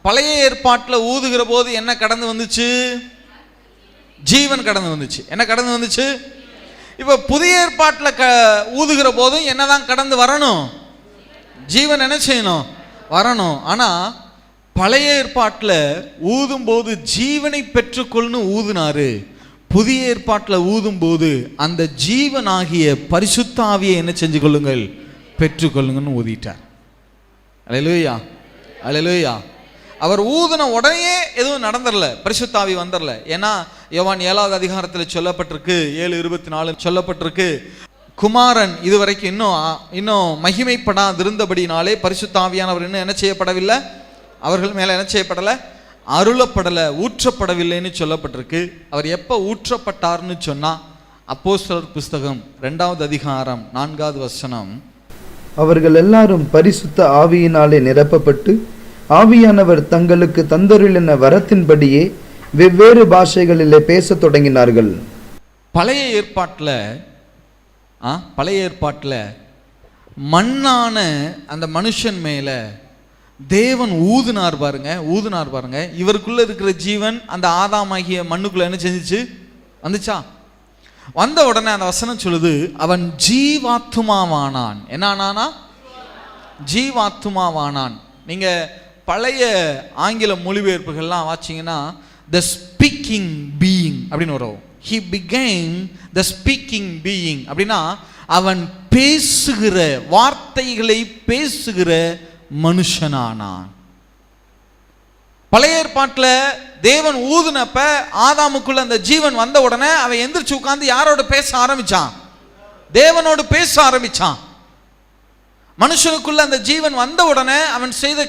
பழைய ஏற்பாட்டில் ஊதுகிற போது என்ன கடந்து வந்துச்சு? ஜீவன் கடந்து வந்துச்சு. என்ன கடந்து வந்துச்சு? இப்ப புதிய ஏற்பாட்டில் ஊதுகிற போதும் என்னதான் கடந்து வரணும்? ஜீவன் என்ன செய்யணும்? வரணும். ஆனா பழைய ஏற்பாட்டில் ஊதும் போது ஜீவனை பெற்றுக்கொள்னு ஊதுனாரு. புதிய ஏற்பாட்டில் ஊதும் போது அந்த ஜீவனாகிய பரிசுத்த ஆவியை என்ன செஞ்சு கொள்ளுங்கள்? பெற்றுக்கொள்ளுங்கன்னு ஊதிட்டார். அல்லேலூயா, அல்லேலூயா. அவர் ஊதின உடனே எதுவும் நடந்துடல, பரிசுத்த ஆவி வந்துடல. ஏன்னா யோவான் 7வது அதிகாரத்தில் சொல்லப்பட்டிருக்கு, 7:24 சொல்லப்பட்டிருக்கு, குமாரன் இதுவரைக்கும் இன்னும் மகிமைப்படாதிருந்தபடினாலே பரிசுத்த ஆவியானவர் இன்னும் என்ன செய்யப்படவில்லை? அவர்கள் மேல என்ன செய்யப்படலை? அருளப்படலை, ஊற்றப்படவில்லைன்னு சொல்லப்பட்டிருக்கு. அவர் எப்போ ஊற்றப்பட்டார்னு சொன்னா அப்போஸ்தலர் புஸ்தகம் 2வது அதிகாரம் 4வது வசனம். அவர்கள் எல்லாரும் பரிசுத்த ஆவியினாலே நிரப்பப்பட்டு ஆவியானவர் தங்களுக்கு தந்தருளின வரத்தின்படியே வெவ்வேறு பாஷைகளிலே பேசத் தொடங்கினார்கள். பழைய ஏற்பாட்டில் மண்ணான அந்த மனுஷன் மேல தேவன் ஊதுனார் பாருங்க. இவருக்குள்ள இருக்கிற ஜீவன் அந்த ஆதாமாகிய மண்ணுக்குள்ள என்ன செஞ்சிச்சு? வந்துச்சா? வந்த உடனே அந்த வசனம் சொல்லுது, அவன் ஜீவாத்துமாவானான். என்ன? ஜீவாத்துமாவானான். நீங்க பழைய ஆங்கில மொழிபெயர்ப்புகள்லாம் வாச்சிங்கன்னா the speaking being அப்படின்னு வரும். he became the speaking being அப்படின்னா அவன் பேசுகிற வார்த்தைகளை பேசுகிற மனுஷனானான். பழைய ஏற்பாட்டில் தேவன் ஊதுனப்ப ஆதாமுக்குள்ள அந்த ஜீவன் வந்த உடனே அவன் எந்திரிச்சு உட்கார்ந்து யாரோட பேச ஆரம்பிச்சான்? தேவனோடு பேச ஆரம்பிச்சான். மனுஷனுக்குள்ள அந்த ஜீவன் வந்த உடனே அவன் செய்த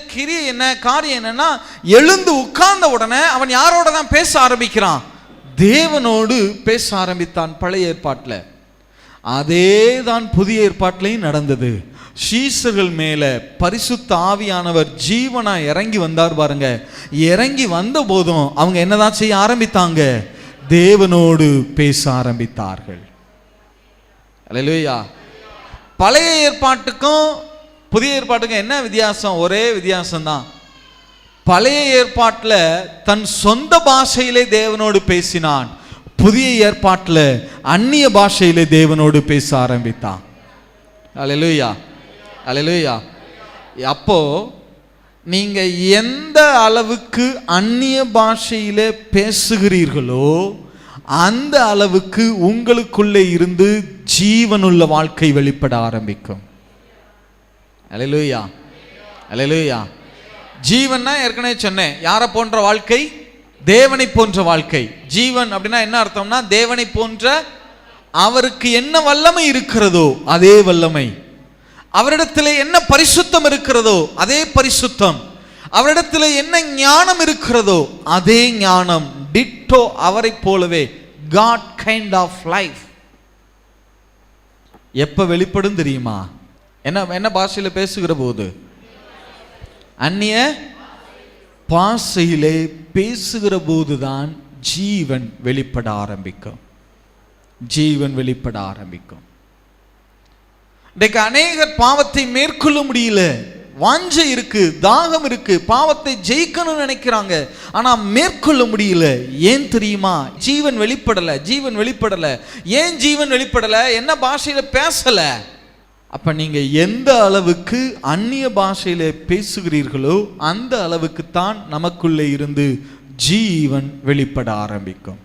காரியம் என்னன்னா, எழுந்து உட்கார்ந்த உடனே அவன் யாரோட தான் பேச ஆரம்பிக்கிறான்? தேவனோடு பேச ஆரம்பித்தான் பழைய ஏற்பாட்டில். அதே தான் புதிய ஏற்பாட்டிலையும் நடந்தது. சீஷர்கள் மேல பரிசுத்த ஆவியானவர் ஜீவனா இறங்கி வந்தார் பாருங்க. இறங்கி வந்த போதும் அவங்க என்னதான் செய்ய ஆரம்பித்தாங்க? தேவனோடு பேச ஆரம்பித்தார்கள். அல்லேலூயா. பழைய ஏற்பாட்டுக்கும் புதிய ஏற்பாட்டுக்கும் என்ன வித்தியாசம்? ஒரே வித்தியாசம்தான். பழைய ஏற்பாட்டில் தன் சொந்த பாஷையிலே தேவனோடு பேசினான். புதிய ஏற்பாட்டில் அந்நிய பாஷையிலே தேவனோடு பேச ஆரம்பித்தான். அல்லேலூயா, அல்லேலூயா. அப்போ நீங்க எந்த அளவுக்கு அந்நிய பாஷையிலே பேசுகிறீர்களோ அந்த அளவுக்கு உங்களுக்குள்ளே இருந்து ஜீவனுள்ள வாழ்க்கை வெளிப்பட ஆரம்பிக்கும். அல்லேலூயா, அல்லேலூயா. ஜீவன்னா ஏற்கனவே சொன்னேன், யாரை போன்ற வாழ்க்கை? தேவனை போன்ற வாழ்க்கை. ஜீவன் அப்படின்னா என்ன அர்த்தம்னா, தேவனை போன்ற, அவருக்கு என்ன வல்லமை இருக்கிறதோ அதே வல்லமை, அவரிடத்தில் என்ன பரிசுத்தம் இருக்கிறதோ அதே பரிசுத்தம், அவரிடத்தில் என்ன ஞானம் இருக்கிறதோ அதே ஞானம், டிட்டோ அவரை போலவே. காட் கைண்ட் ஆஃப் லைஃப் எப்ப வெளிப்படும் தெரியுமா? என்ன பாஷையில பேசுகிற போது? அந்நிய பாஷையிலே பேசுகிற போதுதான் ஜீவன் வெளிப்பட ஆரம்பிக்கும். ஜீவன் வெளிப்பட ஆரம்பிக்கும். இன்றைக்கு அநேகர் பாவத்தை மேற்கொள்ள முடியல. வாஞ்சை இருக்கு, தாகம் இருக்கு, பாவத்தை ஜெயிக்கணும்னு நினைக்கிறாங்க, ஆனா மேற்கொள்ள முடியல. ஏன் தெரியுமா? ஜீவன் வெளிப்படல. ஜீவன் வெளிப்படல. ஏன் ஜீவன் வெளிப்படல? என்ன பாஷையில பேசல. அப்ப நீங்க எந்த அளவுக்கு அந்நிய பாஷையில பேசுகிறீர்களோ அந்த அளவுக்கு தான் நமக்குள்ளே இருந்து ஜீவன் வெளிப்பட ஆரம்பிக்கும்.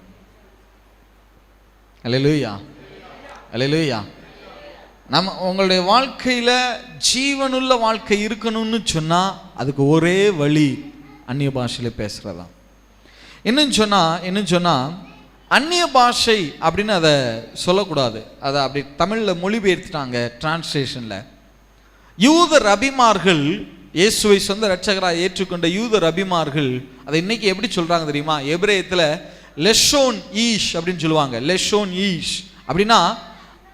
அல்லேலூயா, அல்லேலூயா. உங்களுடைய வாழ்க்கையில ஜீவனுள்ள வாழ்க்கை இருக்கணும்னு சொன்னா அதுக்கு ஒரே வழி அந்நிய பாஷையில பேசுறதா. இன்னும் சொன்னா அந்நிய பாஷை அப்படின்னு அதை சொல்லக்கூடாது. அதை அப்படி தமிழில் மொழிபெயர்த்துட்டாங்க டிரான்ஸ்லேஷன்ல. யூத ரபிமார்கள், இயேசுவை சொந்த இரட்சகராக ஏற்றுக்கொண்ட யூத ரபிமார்கள் அதை இன்னைக்கு எப்படி சொல்றாங்க தெரியுமா? எபிரேயத்தில் லெஷோன் ஈஷ் அப்படின்னு சொல்லுவாங்க. லெஷோன் ஈஷ் அப்படின்னா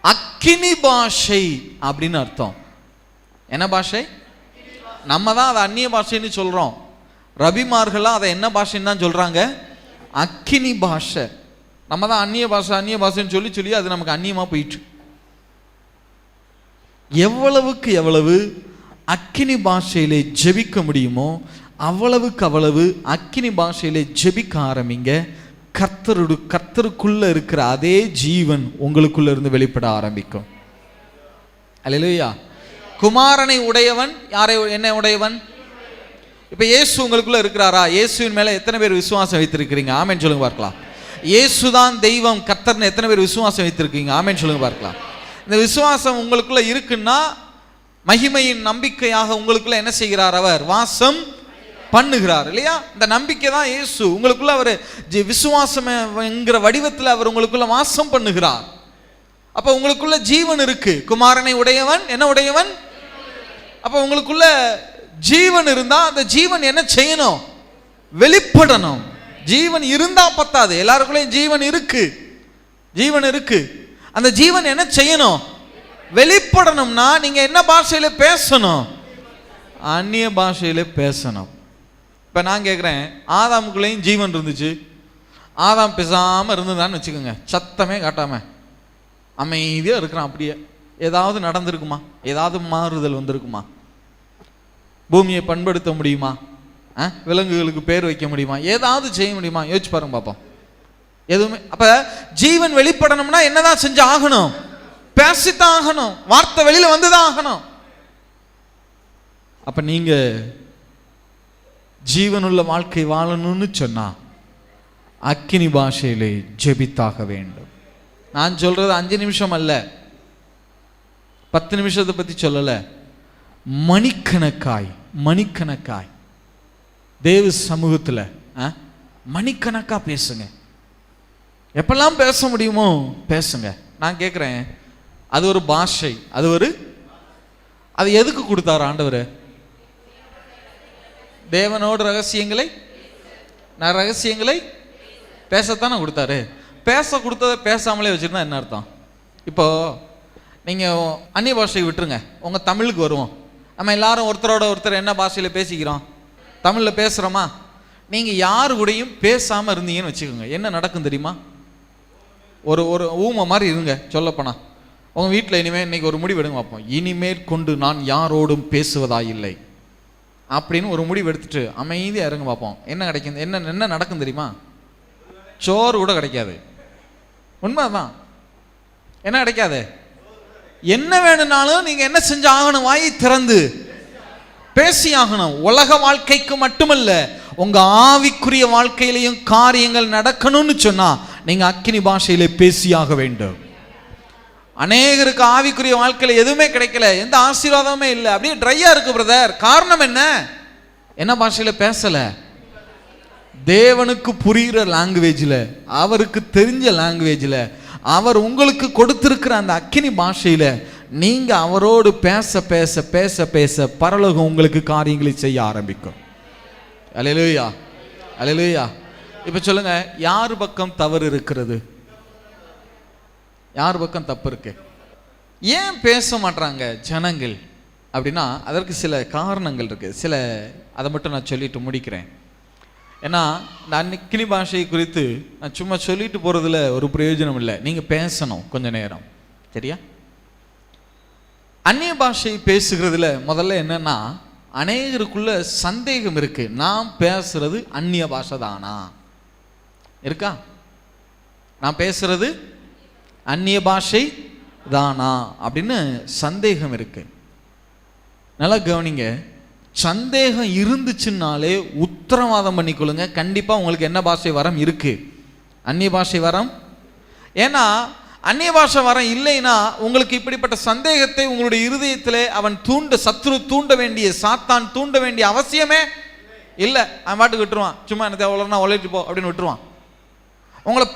அக்கினி பாஷை அப்படின்னு அர்த்தம். என்ன பாஷை? நம்ம தான் அதை அந்நிய பாஷைன்னு சொல்றோம். ரபிமார்கள்லாம் அதை என்ன பாஷைன்னு தான் சொல்றாங்க? அக்கினி பாஷை. நம்ம தான் அந்நிய பாஷைன்னு சொல்லி அது நமக்கு அந்நியமா போயிட்டு. எவ்வளவுக்கு எவ்வளவு அக்கினி பாஷையிலே ஜெபிக்க முடியுமோ அவ்வளவு அக்கினி பாஷையிலே ஜெபிக்க ஆரம்பிங்க. கர்த்தருக்குள்ள இருக்கிற அதே ஜீவன் உங்களுக்குள்ள இருந்து வெளிப்பட ஆரம்பிக்கும். அல்லேலூயா. குமாரனை உடையவன் யாரை? என்ன உடையவன்? இப்ப இயேசு உங்களுக்குள்ள இருக்கிறாரா? இயேசுவின் மேல எத்தனை பேர் விசுவாசம் வைத்திருக்கிறீங்க? ஆமென் சொல்லுங்க பார்க்கலாம். இயேசுதான் தெய்வம், கர்த்தர்னு எத்தனை பேர் விசுவாசம் வைத்திருக்கீங்க? ஆமென் சொல்லுங்க பார்க்கலாம். இந்த விசுவாசம் உங்களுக்குள்ள இருக்குன்னா மகிமையின் நம்பிக்கையாக உங்களுக்குள்ள என்ன செய்கிறார்? அவர் வாசம் பண்ணுகிறார் இல்லையா? இந்த நம்பிக்கை தான் இயேசு உங்களுக்குள்ள அவர் விசுவாசம் என்கிற வடிவத்தில் அவர் உங்களுக்குள்ள வாசம் பண்ணுகிறார். அப்ப உங்களுக்குள்ள ஜீவன் இருக்கு. குமாரனை உடையவன் என்ன உடையவன்? அப்ப உங்களுக்குள்ள ஜீவன் இருந்தா அந்த ஜீவன் என்ன செய்யணும்? வெளிப்படணும். ஜீவன் இருந்தா பத்தாது, எல்லாருக்குள்ளேயும் ஜீவன் இருக்கு, ஜீவன் இருக்கு. அந்த ஜீவன் என்ன செய்யணும்? வெளிப்படணும்னா நீங்க என்ன பாஷையில பேசணும்? அந்நிய பாஷையில பேசணும். இப்ப நான் கேட்கிறேன், ஆதாமுக்குள்ளேயும் ஜீவன் இருந்துச்சு, ஆதாம் பேசாம இருந்ததான்னு வச்சுக்கோங்க, சத்தமே காட்டாம அமைதியா இருக்கிறான், அப்படியே ஏதாவது நடந்திருக்குமா? ஏதாவது மாறுதல் வந்திருக்குமா? பூமியை பண்படுத்த முடியுமா? விலங்குகளுக்கு பேர் வைக்க முடியுமா? ஏதாவது செய்ய முடியுமா? யோசிச்சு பாருங்க பாப்போம். எதுவுமே. அப்ப ஜீவன் வெளிப்படணும்னா என்னதான் செஞ்சு ஆகணும்? பேசித்தான் ஆகணும், வார்த்தை வெளியில வந்துதான் ஆகணும். அப்ப நீங்க ஜீவனுள்ள வாழ்க்கை வாழணும்னு சொன்னா அக்கினி பாஷையிலே ஜெபித்தாக வேண்டும். நான் சொல்றது 5 நிமிஷம் அல்ல, 10 நிமிஷத்தை பத்தி சொல்லல, மணிக்கணக்காய் மணிக்கணக்காய் தேவ சமூகத்துல மணிக்கணக்கா பேசுங்க. எப்பெல்லாம் பேச முடியுமோ பேசுங்க. நான் கேட்கிறேன், அது ஒரு பாஷை, அது எதுக்கு கொடுத்தாரு ஆண்டவர்? தேவனோடு ரகசியங்களை பேசத்தானே கொடுத்தாரு. பேச கொடுத்ததை பேசாமலே வச்சிருந்தா என்ன அர்த்தம்? இப்போ நீங்க அந்நிய பாஷையை விட்டுருங்க, உங்க தமிழுக்கு வருவோம். நம்ம எல்லாரும் ஒருத்தரோட ஒருத்தர் என்ன பாஷையில பேசிக்கிறோம்? தமிழ்ல பேசுறோமா? நீங்க யாரு கூடயும் பேசாம இருந்தீங்கன்னு வச்சுக்கோங்க, என்ன நடக்கும் தெரியுமா? ஒரு ஊமை மாதிரி இருங்க. சொல்லப்போனா உங்க வீட்டில் இனிமேல் இன்னைக்கு ஒரு முடிவு எடுங்க பார்ப்போம், இனிமேல் கொண்டு நான் யாரோடும் பேசுவதாயில்லை அப்படின்னு ஒரு முடிவு எடுத்துட்டு அமைதியா இருங்க பார்ப்போம். என்ன கிடைக்கும்? என்ன நடக்கும் தெரியுமா? சோறு கூட கிடைக்காது. உண்மைதான். என்ன கிடைக்காது? என்ன வேணும்னாலும் நீங்க என்ன செஞ்சு ஆகணும்? வாயை திறந்து பேசி ஆகணும். உலக வாழ்க்கைக்கு மட்டுமல்ல, உங்க ஆவிக்குரிய வாழ்க்கையிலையும் காரியங்கள் நடக்கணும்னு சொன்னா நீங்க அக்கினி பாஷையிலே பேசியாக வேண்டும். அநேகருக்கு ஆவிக்குரிய வாழ்க்கையில எதுவுமே கிடைக்கல, எந்த ஆசீர்வாதமே இல்லை, அப்படியே ட்ரையா இருக்கு பிரதர். காரணம் என்ன பாஷையில பேசல? தேவனுக்கு புரிகிற லாங்குவேஜ்ல, அவருக்கு தெரிஞ்ச லாங்குவேஜ்ல, அவர் உங்களுக்கு கொடுத்திருக்கிற அந்த அக்கினி பாஷையில நீங்க அவரோடு பேச பேச பேச பேச பரலோகம் உங்களுக்கு காரியங்களை செய்ய ஆரம்பிக்கும். அல்லேலூயா, அல்லேலூயா. இப்ப சொல்லுங்க, யார் பக்கம் தவறு இருக்கிறது? யார் பக்கம் தப்பு இருக்கு? ஏன் பேச மாட்டாங்க ஜனங்கள் அப்படின்னா அதற்கு சில காரணங்கள் இருக்கு. அதை மட்டும் நான் சொல்லிட்டு முடிக்கிறேன். ஏன்னா இந்த அக்கினி பாஷை குறித்து நான் சும்மா சொல்லிட்டு போறதுல ஒரு பிரயோஜனம் இல்லை. நீங்க பேசணும் கொஞ்ச நேரம், சரியா? அந்நிய பாஷை பேசுகிறதுல முதல்ல என்னன்னா, அநேகருக்குள்ள சந்தேகம் இருக்கு, நான் பேசுறது அந்நிய பாஷை தானா இருக்கா? நான் பேசுறது அந்நிய பாஷை தானா அப்படின்னு சந்தேகம் இருக்கு. நல்லா கவனிங்க, சந்தேகம் இருந்துச்சுன்னாலே உத்தரவாதம் பண்ணிக்கொள்ளுங்க, கண்டிப்பா உங்களுக்கு என்ன பாஷை வரம் இருக்கு? அந்நிய பாஷை வரம். ஏன்னா அந்நிய பாஷை வரம் இல்லைன்னா உங்களுக்கு இப்படிப்பட்ட சந்தேகத்தை உங்களுடைய இருதயத்திலே அவன் சத்ரு தூண்ட வேண்டிய, சாத்தான் தூண்ட வேண்டிய அவசியமே இல்லை. அவன் பாட்டுக்கு விட்டுருவான், சும்மா என்ன தேவைன்னா ஒழிட்டு போ அப்படின்னு விட்டுருவான். உங்களை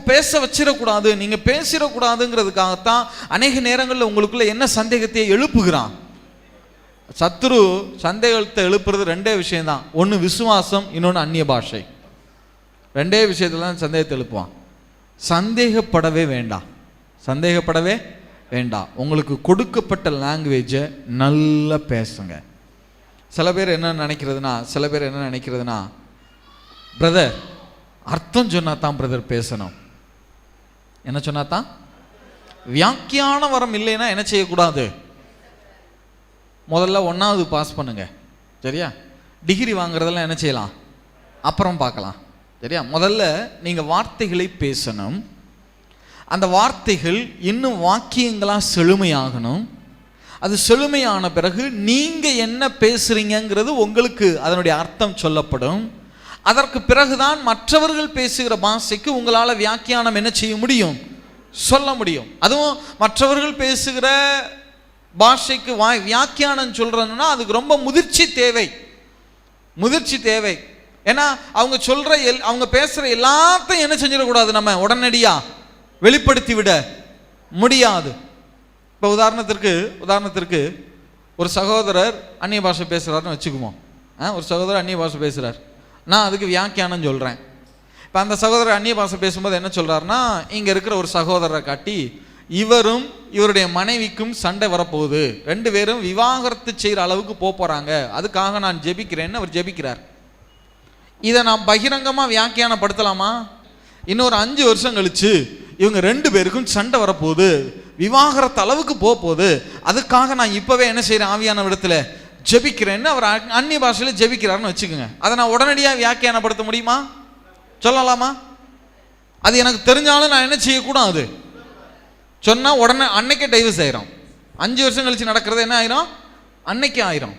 பேச வச்சிடக்கூடாது, நீங்க பேசிடக்கூடாதுங்கிறதுக்காகத்தான் அநேக நேரங்களில் உங்களுக்குள்ள என்ன சந்தேகத்தை எழுப்புகிறான் சத்ரு. சந்தேகத்தை எழுப்புறது 2 விஷயம்தான், ஒன்று விசுவாசம், இன்னொன்று அந்நிய பாஷை. 2 விஷயத்துல தான் சந்தேகத்தை எழுப்புவான். சந்தேகப்படவே வேண்டாம். உங்களுக்கு கொடுக்கப்பட்ட லாங்குவேஜை நல்லா பேசுங்க. சில பேர் என்ன நினைக்கிறதுனா, பிரதர் அர்த்தம் சொன்னா தான் பிரதர் பேசணும். என்ன சொன்னா தான்? வியாக்கியான வரம் இல்லைன்னா என்ன செய்யக்கூடாது? முதல்ல 1வது பாஸ் பண்ணுங்க, சரியா? டிகிரி வாங்குறதெல்லாம் என்ன செய்யலாம், அப்புறம் பார்க்கலாம், சரியா? முதல்ல நீங்க வார்த்தைகளை பேசணும். அந்த வார்த்தைகள் இன்னும் வாக்கியங்களா செழுமையாகணும். அது செழுமையான பிறகு நீங்க என்ன பேசுறீங்கிறது உங்களுக்கு அதனுடைய அர்த்தம் சொல்லப்படும். அதற்கு பிறகுதான் மற்றவர்கள் பேசுகிற பாஷைக்கு உங்களால் வியாக்கியானம் என்ன செய்ய முடியும், சொல்ல முடியும். அதுவும் மற்றவர்கள் பேசுகிற பாஷைக்கு வியாக்கியானம் சொல்றதுன்னா அதுக்கு ரொம்ப முதிர்ச்சி தேவை. ஏன்னா அவங்க பேசுற எல்லாத்தையும் என்ன செஞ்சிடக்கூடாது, நம்ம உடனடியா வெளிப்படுத்தி விட முடியாது. இப்போ உதாரணத்திற்கு ஒரு சகோதரர் அந்நிய பாஷை பேசுறாருன்னு வச்சுக்குவோம். ஒரு சகோதரர் அந்நிய பாஷை பேசுறார், நான் அதுக்கு வியாக்கியானம் சொல்கிறேன். இப்போ அந்த சகோதரர் அந்நிய பாஷை பேசும்போது என்ன சொல்கிறாருன்னா, இங்கே இருக்கிற ஒரு சகோதரரை காட்டி இவரும் இவருடைய மனைவிக்கும் சண்டை வரப்போகுது, 2 பேரும் விவாகரத்து செய்கிற அளவுக்கு போகிறாங்க, அதுக்காக நான் ஜெபிக்கிறேன்னு அவர் ஜெபிக்கிறார். இதை நான் பகிரங்கமாக வியாக்கியானப்படுத்தலாமா? இன்னொரு 5 வருஷம் கழிச்சு இவங்க 2 பேருக்கும் சண்டை வரப்போகுது, விவாகரத்து அளவுக்கு போகுது, அதுக்காக நான் இப்போவே என்ன செய்கிறேன், ஆவியான இடத்துல ஜெபிக்கிறேன்னு அவர் அந்நிய பாஷையில் ஜெபிக்கிறாருன்னு வச்சுக்கோங்க. அதை நான் உடனடியாக வியாக்கியானப்படுத்த முடியுமா? சொல்லலாமா? அது எனக்கு தெரிஞ்சாலும் நான் என்ன செய்யக்கூடாது, சொன்னால் உடனே அன்னைக்கே டைவர்ஸ் ஆயிரும். 5 வருஷம் கழிச்சு நடக்கிறது என்ன ஆயிரும், அன்னைக்கே ஆயிரும்.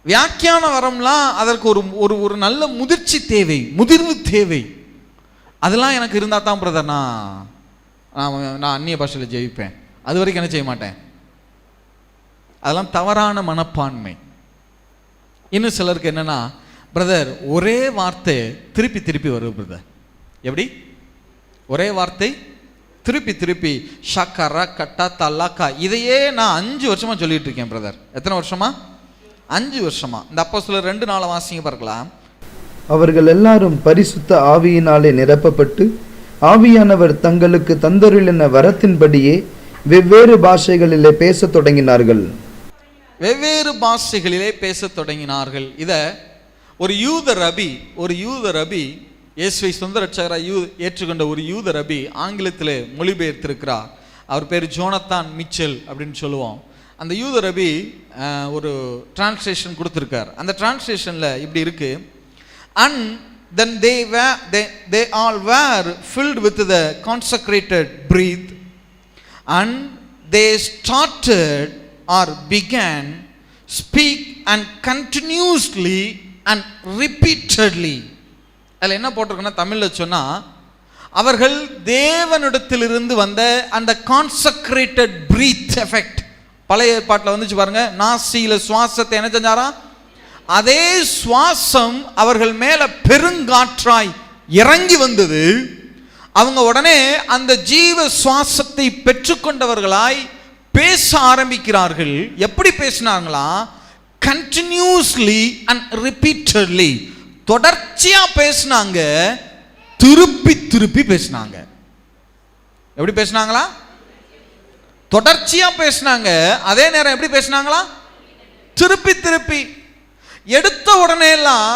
வியாக்கியான வரம்லாம் அதற்கு ஒரு ஒரு நல்ல முதிர்ச்சி தேவை, முதிர்வு தேவை. அதெல்லாம் எனக்கு இருந்தால் தான் பிரதர் நான் அந்நிய பாஷையில் ஜெயிப்பேன், அது வரைக்கும் என்ன செய்ய மாட்டேன். அதெல்லாம் தவறான மனப்பான்மை. இன்னும் சிலருக்கு என்னன்னா, பிரதர் ஒரே வார்த்தை திருப்பி திருப்பி வருது பிரதர். எப்படி? ஒரே வார்த்தை திருப்பி திருப்பி ஷக்கரா கட்டா தல்லாக்கா, இதையே நான் 5 வருஷமா சொல்லிட்டு இருக்கேன் பிரதர். எத்தனை வருஷமா? 5 வருஷமா. இந்த அப்போஸ்தலர் 2:4 வாசிங்க பார்க்கலாம். அவர்கள் எல்லாரும் பரிசுத்த ஆவியினாலே நிரப்பப்பட்டு ஆவியானவர் தங்களுக்கு தந்தருளின வரத்தின்படியே வெவ்வேறு பாஷைகளிலே பேசத் தொடங்கினார்கள். வெவ்வேறு பாஷைகளிலே பேசத் தொடங்கினார்கள். இதை ஒரு யூத ரபி இயேசுவை சொந்த ரட்சகராய் ஏற்றுக்கொண்ட ஒரு யூத ரபி ஆங்கிலத்தில் மொழிபெயர்த்திருக்கிறார். அவர் பேர் ஜோனத்தான் மிச்சல் அப்படின்னு சொல்லுவோம். அந்த யூத ரபி ஒரு டிரான்ஸ்லேஷன் கொடுத்துருக்கார். அந்த டிரான்ஸ்லேஷனில் இப்படி இருக்கு, and then they all were filled with the consecrated breath, and they started or began speak and continuously and repeatedly. அதில் என்ன போட்டிருக்குன்னா, தமிழில் சொன்னால் அவர்கள் தேவனிடத்திலிருந்து வந்த அந்த கான்சக்ரேட்டட் பிரீத் எஃபெக்ட். பழைய ஏற்பாட்டில் வந்துச்சு பாருங்க, நாசியில சுவாசத்தை என்ன செஞ்சாரா, அதே சுவாசம் அவர்கள் மேல பெருங்காற்றாய் இறங்கி வந்தது. அவங்க உடனே அந்த ஜீவ சுவாசத்தை பெற்றுக்கொண்டவர்களாய் பேச ஆரம்பிக்கிறார்கள். எப்படி பேசினாங்களா? கண்டினியூஸ்லி அண்ட் ரிப்பீட்டட்லி, தொடர்ச்சியா பேசினாங்க, திருப்பி திருப்பி பேசினாங்க. எப்படி பேசினாங்களா? தொடர்ச்சியா பேசினாங்க. அதே நேரம் எப்படி பேசினாங்களா? திருப்பி திருப்பி. எடுத்த உடனே எல்லாம்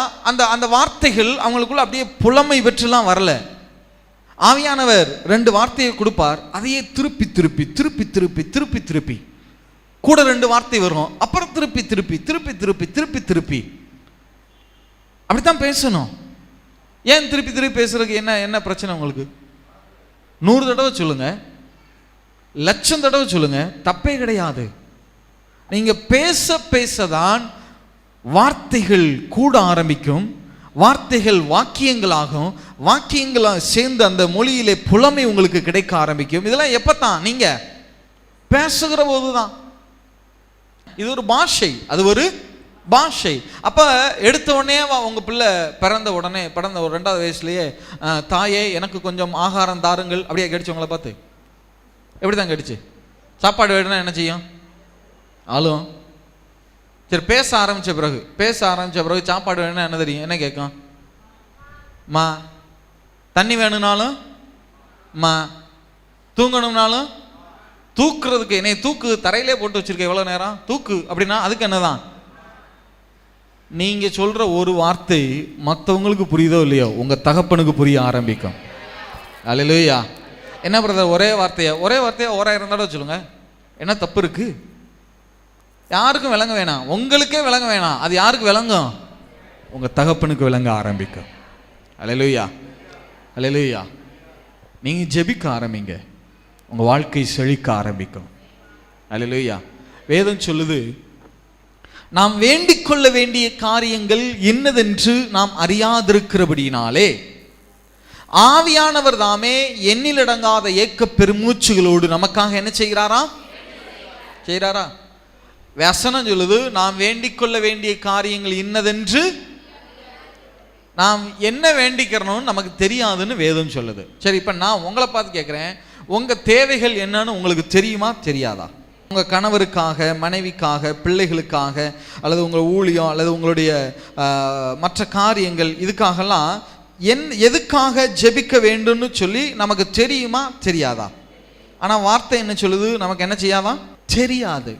அந்த வார்த்தைகள் அவங்களுக்குள்ள அப்படியே புலமை பெற்றுலாம் வரல. ஆவியானவர் 2 வார்த்தையை கொடுப்பார், அதையே திருப்பி திருப்பி திருப்பி திருப்பி திருப்பி திருப்பி, கூட 2 வார்த்தை வரும், அப்புறம் திருப்பி திருப்பி திருப்பி திருப்பி திருப்பி திருப்பி அப்படித்தான் பேசணும். ஏன் திருப்பி திருப்பி பேசுறதுக்கு என்ன பிரச்சனை உங்களுக்கு? 100 தடவை சொல்லுங்க, 1,00,000 தடவை சொல்லுங்க, தப்பே கிடையாது. நீங்க பேச பேசதான் வார்த்தைகள் கூட ஆரம்பிக்கும், வார்த்தைகள் வாக்கியங்களாகும், வாக்கியங்களாக சேர்ந்து அந்த மொழியிலே புலமை உங்களுக்கு கிடைக்க ஆரம்பிக்கும். இதெல்லாம் எப்பத்தான்? நீங்க பேசுகிற போதுதான். இது ஒரு பாஷை, அது ஒரு பாஷை. அப்ப எடுத்த உடனே உங்க பிள்ளை பிறந்த ஒரு 2வது வயசுலயே, தாயே எனக்கு கொஞ்சம் ஆகாரம் தாருங்கள் அப்படியே கடிச்சு உங்களை பார்த்து எப்படிதான் கடிச்சு? சாப்பாடு வேணும்னா என்ன செய்யும்? ஆளும். சரி, பேச ஆரம்பிச்ச பிறகு சாப்பாடு வேணும்னா என்ன தெரியும்? என்ன கேட்கும்? மா. தண்ணி வேணும்னாலும் மா. தூங்கணும்னாலும் தூக்குறதுக்கு என்னை தூக்கு, தரையிலே போட்டு வச்சிருக்க எவ்வளவு நேரம் தூக்கு அப்படின்னா அதுக்கு என்னதான்? நீங்க சொல்ற ஒரு வார்த்தை மற்றவங்களுக்கு புரியுதோ இல்லையோ, உங்க தகப்பனுக்கு புரிய ஆரம்பிக்கும். அல்லேலூயா. என்ன பிரதர், ஒரே வார்த்தையா 1000 தடவை சொல்லுங்க, என்ன தப்பு இருக்கு? யாருக்கும் விளங்க வேணாம், உங்களுக்கே விளங்க வேணாம். அது யாருக்கு விளங்கும்? உங்க தகப்பனுக்கு விளங்க ஆரம்பிக்கும். அல்லேலூயா, அல்லேலூயா. நீங்க ஜெபிக்க ஆரம்பிங்க, உங்க வாழ்க்கை செழிக்க ஆரம்பிக்கும். அல்லேலூயா. வேதம் சொல்லுது, நாம் வேண்டிக் கொள்ள வேண்டிய காரியங்கள் என்னதென்று நாம் அறியாதிருக்கிறபடினாலே ஆவியானவர் தாமே எண்ணிலடங்காத ஏக்க பெருமூச்சுகளோடு நமக்காக என்ன செய்கிறாரா? வசனம் சொல்லுது, நாம் வேண்டிக் கொள்ள வேண்டிய காரியங்கள் இன்னதென்று நாம் என்ன வேண்டிக்கிறோம்னு நமக்கு தெரியாதுன்னு வேதம் சொல்லுது. சரி, இப்ப நான் உங்களை பார்த்து கேட்கிறேன், உங்க தேவைகள் என்னன்னு உங்களுக்கு தெரியுமா தெரியாதா? உங்கள் கணவருக்காக, மனைவிக்காக, பிள்ளைகளுக்காக, அல்லது உங்கள் ஊழியம், அல்லது உங்களுடைய மற்ற காரியங்கள், இதுக்காகலாம் எதுக்காக ஜெபிக்க வேண்டும்னு சொல்லி நமக்கு தெரியுமா தெரியாதா? ஆனால் வார்த்தை என்ன சொல்லுது? நமக்கு என்ன செய்யாதா? தெரியாது.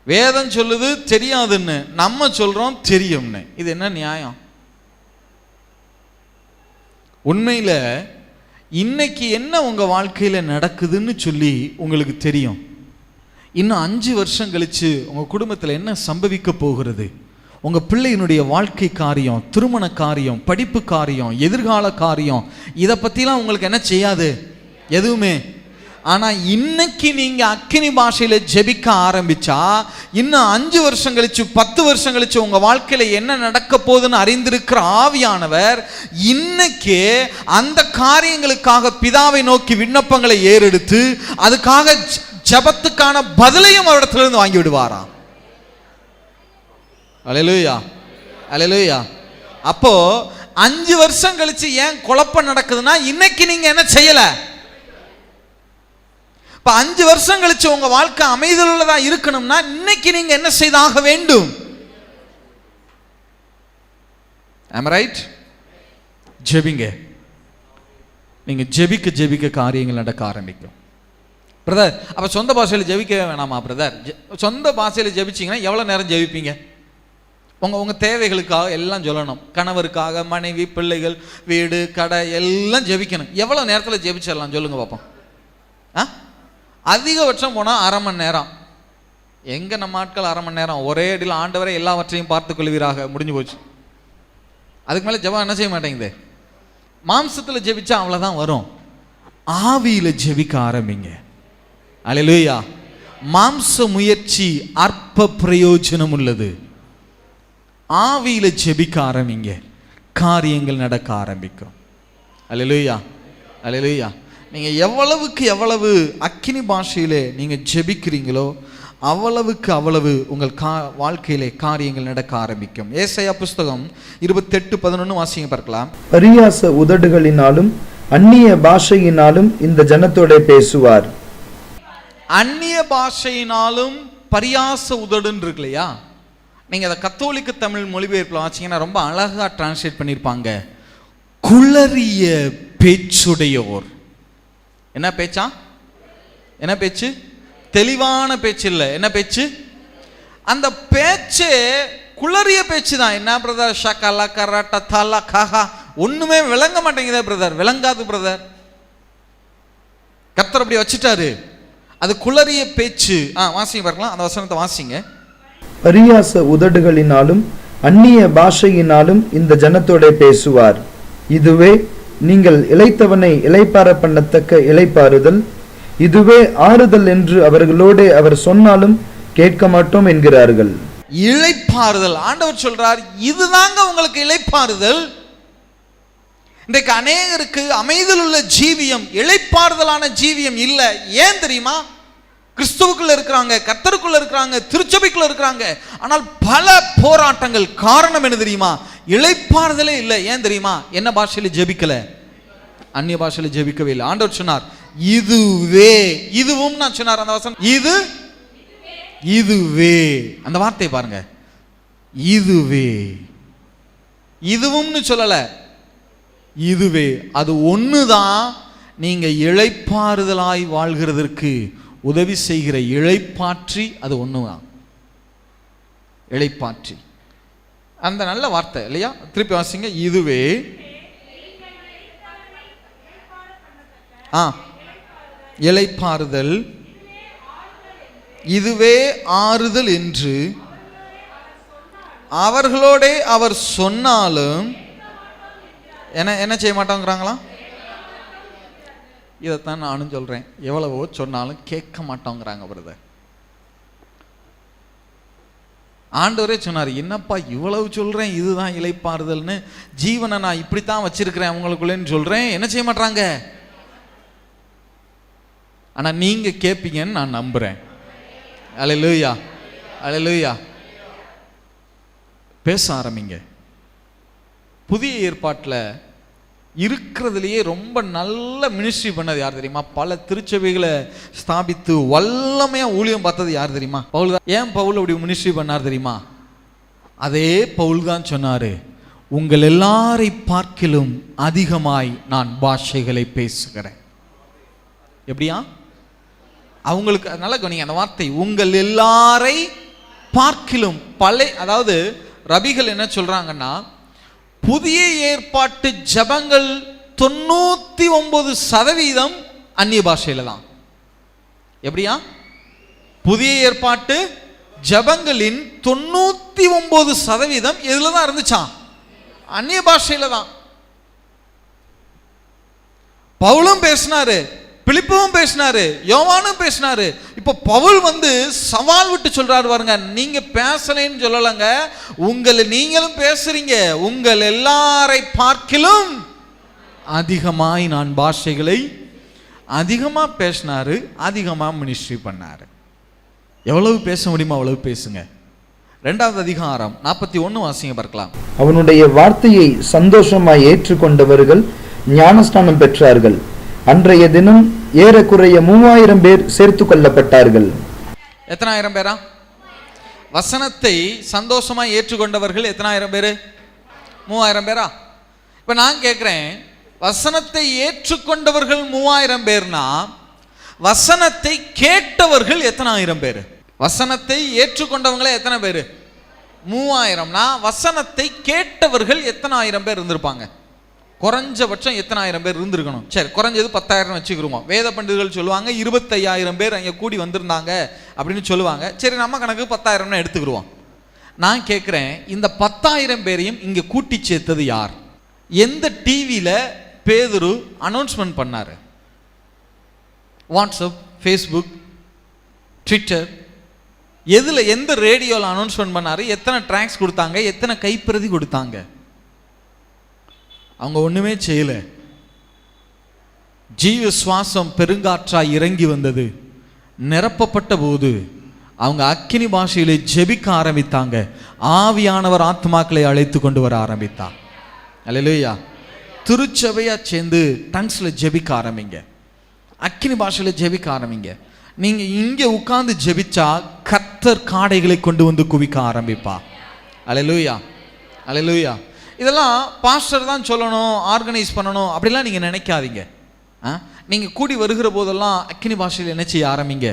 வேதம் சொல்லுது தெரியாதுன்னு, நம்ம சொல்றோம் தெரியும்னு. இது என்ன நியாயம்? உண்மையில இன்னைக்கு என்ன உங்க வாழ்க்கையில நடக்குதுன்னு சொல்லி உங்களுக்கு தெரியும். இன்னும் 5 வருஷம் கழிச்சு உங்க குடும்பத்தில் என்ன சம்பவிக்க போகிறது, உங்க பிள்ளையினுடைய வாழ்க்கை காரியம், திருமண காரியம், படிப்பு காரியம், எதிர்கால காரியம், இதை பத்திலாம் உங்களுக்கு என்ன செய்யாது? எதுவுமே. ஆனா இன்னைக்கு நீங்க அக்கினி பாஷையில ஜெபிக்க ஆரம்பிச்சா, இன்னும் 5 வருஷம் கழிச்சு, 10 வருஷம் கழிச்சு உங்க வாழ்க்கையில என்ன நடக்க போகுதுன்னு அறிந்திருக்கிற ஆவியானவர் இன்னைக்கு அந்த காரியங்களுக்காக பிதாவை நோக்கி விண்ணப்பங்களை ஏறெடுத்து அதுக்காக ஜெபத்துக்கான பதிலையும் அவரிடத்திலிருந்து வாங்கி விடுவாராம். அல்லேலூயா, அல்லேலூயா. அப்போ 5 வருஷம் கழிச்சு ஏன் குழப்பம் நடக்குதுன்னா, இன்னைக்கு நீங்க என்ன செய்யல. இப்ப 5 வருஷம் கழிச்சு உங்க வாழ்க்கை அமைதியுள்ளதா இருக்கணும்னா இன்னைக்கு நீங்க என்ன செய்தாக வேண்டும்? Am I right? ஜெபிங்க. நீங்க ஜெபிக்க ஜெபிக்க காரியங்கள் நடக்க ஆரம்பிக்கும். பிரதர், அப்ப சொந்த பாஷையில் ஜெபிக்கவே வேணாமா? பிரதர், சொந்த பாஷையில் ஜெபிச்சிங்கன்னா எவ்வளவு நேரம் ஜெபிப்பீங்க? உங்க தேவைகளுக்காக எல்லாம் சொல்லணும். கணவருக்காக, மனைவி, பிள்ளைகள், வீடு, கடை எல்லாம் ஜெபிக்கணும். எவ்வளவு நேரத்தில் ஜெபிச்சிடலாம் சொல்லுங்க பார்ப்போம். அதிகபட்சம் போனால் 1/2 மணி நேரம். எங்க நம்ம ஆட்கள் 1/2 மணி நேரம்? ஒரே அடியில் ஆண்டவரை எல்லாவற்றையும் பார்த்து கொள்வீராக, முடிஞ்சு போச்சு. அதுக்கு மேலே ஜெபம் என்ன செய்ய மாட்டேங்குது. மாம்சத்தில் ஜெபிச்சா அவ்வளோதான் வரும். ஆவியில் ஜெபிக்க ஆரம்பிங்க. அல்லேலூயா. மாம்ச முயற்சி அற்ப பிரயோஜனம் உள்ளது. ஆவியில ஜெபிக்க ஆரம்பிங்க, காரியங்கள் நடக்க ஆரம்பிக்கும். அல்லேலூயா, அல்லேலூயா. நீங்க எவ்வளவுக்கு எவ்வளவு அக்கினி பாஷையிலே நீங்க ஜெபிக்கிறீங்களோ அவ்வளவுக்கு அவ்வளவு உங்கள் வாழ்க்கையிலே காரியங்கள் நடக்க ஆரம்பிக்கும். ஏசாயா புஸ்தகம் 28:11 வாசிங்க பார்க்கலாம். பரியாச உதடுகளினாலும் அந்நிய பாஷையினாலும் இந்த ஜனத்தோட பேசுவார். அந்நிய பாஷையினாலும் பரியாச உதடுன்னு இருக்கு இல்லையா? நீங்க அதை கத்தோலிக்க தமிழ் மொழிபெயர்ப்பில் வாசிங்கன்னா ரொம்ப அழகா டிரான்ஸ்லேட் பண்ணியிருப்பாங்க. குளறிய பேச்சுடையோர். என்ன பேச்சா? என்ன பேச்சு? தெளிவான பேச்சு இல்லை. என்ன பேச்சு? அந்த பேச்சு குளறிய பேச்சு தான். என்ன பிரதர்? ஷக்கலா கராட்டா தாலா காஹா, ஒண்ணுமே விளங்க மாட்டேங்குதே பிரதர். விளங்காது பிரதர். கர்த்தர் அப்படி வச்சுட்டாரு. அது குளறிய பேச்சு. வாசிங்க பார்க்கலாம், அந்த வசனத்தை வாசிங்க. பரியாச உதடுகளினாலும் அந்நிய பாஷையினாலும் இந்த ஜனத்தோட பேசுவார். இதுவே நீங்கள் இளைத்தவனை இளைப்பார பண்ணத்தக்க இளைப்பாறுதல், இதுவே ஆறுதல் என்று அவர்களோட அவர் சொன்னாலும் கேட்க மாட்டோம் என்கிறார்கள். இளைப்பாறுதல். ஆண்டவர் சொல்றார், இதுதாங்க உங்களுக்கு இளைப்பாறுதல். இன்றைக்கு அநேகருக்கு அமைதல் உள்ள ஜீவியம், இளைப்பாறுதலான ஜீவியம் இல்லை. ஏன் தெரியுமா? கிறிஸ்துவுக்குள்ள இருக்கிறாங்க, கர்த்தருக்குள்ள இருக்கிறாங்க, திருச்சபைக்குள்ள இருக்கிறாங்க, ஆனால் பல போராட்டங்கள். காரணம் என்ன தெரியுமா? இளைப்பாறுதலே இல்லை. ஏன் தெரியுமா? என்ன பாஷையில ஜெபிக்கல? அந்நிய பாஷையில ஜெபிக்கவே இல்லை. ஆண்டவர் சொன்னார், இதுவே, இதுவும் நான் சொன்னார் அந்த வசனம். இதுவே, அந்த வார்த்தையை பாருங்க. இதுவே, இதுவும்னு சொல்லல, இதுவே. அது ஒண்ணுதான் நீங்க இளைப்பாறுதலாய் வாழ்கிறதற்கு உதவி செய்கிற இளைப்பாற்றி. அது ஒண்ணுதான் இளைப்பாற்றி. அந்த நல்ல வார்த்தை இல்லையா? திருப்பி வாசிங்க. இதுவே இளைப்பாறுதல், இதுவே ஆறுதல் என்று அவர்களோட அவர் சொன்னாலும் என்ன செய்ய மாட்டோங்கிறாங்களா? இதைத்தான் நானும் சொல்றேன். எவ்வளவோ சொன்னாலும் கேட்க மாட்டோங்கிறாங்க பிரதர். ஆண்டவரே சொன்னார், என்னப்பா இவ்வளவு சொல்றேன், இதுதான் இளைப்பாறுதல்னு, ஜீவனை நான் இப்படித்தான் வச்சிருக்கிறேன் அவங்களுக்குள்ளேன்னு சொல்றேன், என்ன செய்ய மாட்டாங்க. ஆனா நீங்க கேட்பீங்கன்னு நான் நம்புறேன். அல்லேலூயா, அல்லேலூயா. பேச ஆரம்பிங்க. புதிய ஏற்பாட்டில் இருக்கிறதுலையே ரொம்ப நல்ல மினிஸ்ட்ரி பண்ணது யார் தெரியுமா? பல திருச்சபைகளை ஸ்தாபித்து வல்லமையா ஊழியம் பார்த்தது யார் தெரியுமா? பவுல் தான். ஏன் பவுல் அப்படி மினிஸ்ட்ரி பண்ணார் தெரியுமா? அதே பவுல் தான் சொன்னாரு, உங்கள் எல்லாரை பார்க்கிலும் அதிகமாய் நான் பாஷைகளை பேசுகிறேன். எப்படியா? அவங்களுக்கு நல்ல கவனிங்க அந்த வார்த்தை, உங்கள் எல்லாரை பார்க்கிலும். அதாவது ரபிகள் என்ன சொல்றாங்கன்னா, புதிய ஏற்பாட்டு ஜபங்கள் 99% அந்நிய பாஷையில தான். எப்படியா? புதிய ஏற்பாட்டு ஜபங்களின் 99% எதுல தான் இருந்துச்சான்? அந்நிய பாஷையில தான். பவுலும் பேசினாரு, பிலிப்பும் பேசினாரு, யோவானும் பேசினாரு. இப்ப பவுல் சவால் விட்டு சொல்றாரு பாருங்க, நீங்க பேசலன்னு சொல்லலங்க, நீங்களும் பேசுறீங்க. உங்கள் எல்லாரை பார்க்கிலும் அதிகமாய் நான் பாஷைகளை அதிகமா பேசினாரு, அதிகமா மினிஸ்ட்ரி பண்ணாரு. எவ்வளவு பேச முடியுமோ அவ்வளவு பேசுங்க. 2வது அதிகாரம் 41 வாசிங்க பார்க்கலாம். அவனுடைய வார்த்தையை சந்தோஷமாய் ஏற்றுக்கொண்டவர்கள் ஞானஸ்நானம் பெற்றார்கள். அன்றைய தினம் ஏறக்குறைய 3000 பேர் சேர்த்து கொள்ளப்பட்டார்கள். எத்தனாயிரம் பேரா? வசனத்தை சந்தோஷமாய் ஏற்றுக்கொண்டவர்கள் எத்தனாயிரம் பேரு? 3000 பேரா? இப்ப நான் கேட்கிறேன், வசனத்தை ஏற்றுக்கொண்டவர்கள் 3000 பேர்னா வசனத்தை கேட்டவர்கள் எத்தனாயிரம் பேரு? வசனத்தை ஏற்றுக்கொண்டவங்களே எத்தனை பேரு? 3000னா வசனத்தை கேட்டவர்கள் எத்தனாயிரம் பேர் இருந்திருப்பாங்க? குறைஞ்சபட்சம் எத்தனாயிரம் பேர் இருந்திருக்கணும்? சரி, குறைஞ்சது 10,000 வச்சுக்கிறோம். வேத பண்டிதர்கள் சொல்லுவாங்க 25,000 பேர் அங்கே கூடி வந்திருந்தாங்க அப்படின்னு சொல்லுவாங்க. சரி, நம்ம கணக்கு 10,000 எடுத்துக்கிடுவோம். நான் கேட்குறேன், இந்த 10,000 பேரையும் இங்கே கூட்டி சேர்த்தது யார்? எந்த டிவியில் பேதுரு அனௌன்ஸ்மெண்ட் பண்ணாரு? வாட்ஸ்அப், ஃபேஸ்புக், ட்விட்டர், எதில் எந்த ரேடியோவில் அனௌன்ஸ்மெண்ட் பண்ணாரு? எத்தனை ட்ராக்ஸ் கொடுத்தாங்க? எத்தனை கைப்பிரதி கொடுத்தாங்க? அவங்க ஒண்ணுமே செய்யல. ஜீவ சுவாசம் பெருங்காற்றாய் இறங்கி வந்தது. நிரப்பப்பட்ட போது அவங்க அக்கினி பாஷையிலே ஜெபிக்க ஆரம்பித்தாங்க. ஆவியானவர் ஆத்மாக்களை அழைத்து கொண்டு வர ஆரம்பித்தார். அல்லேலூயா. திருச்சபையா சேர்ந்து டங்ஸ்ல ஜெபிக்க ஆரம்பிங்க, அக்கினி பாஷையில ஜெபிக்க ஆரம்பிங்க. நீங்க இங்க உட்கார்ந்து ஜெபிச்சா கர்த்தர் காடைகளை கொண்டு வந்து குவிக்க ஆரம்பிப்பா. அல்லேலூயா, அல்லேலூயா. இதெல்லாம் பாஸ்டர் தான் சொல்லணும், ஆர்கனைஸ் பண்ணணும் அப்படிலாம் நீங்கள் நினைக்காதீங்க. நீங்கள் கூடி வருகிற போதெல்லாம் அக்கினி பாஷையில் என்ன செய்ய ஆரம்பிங்க?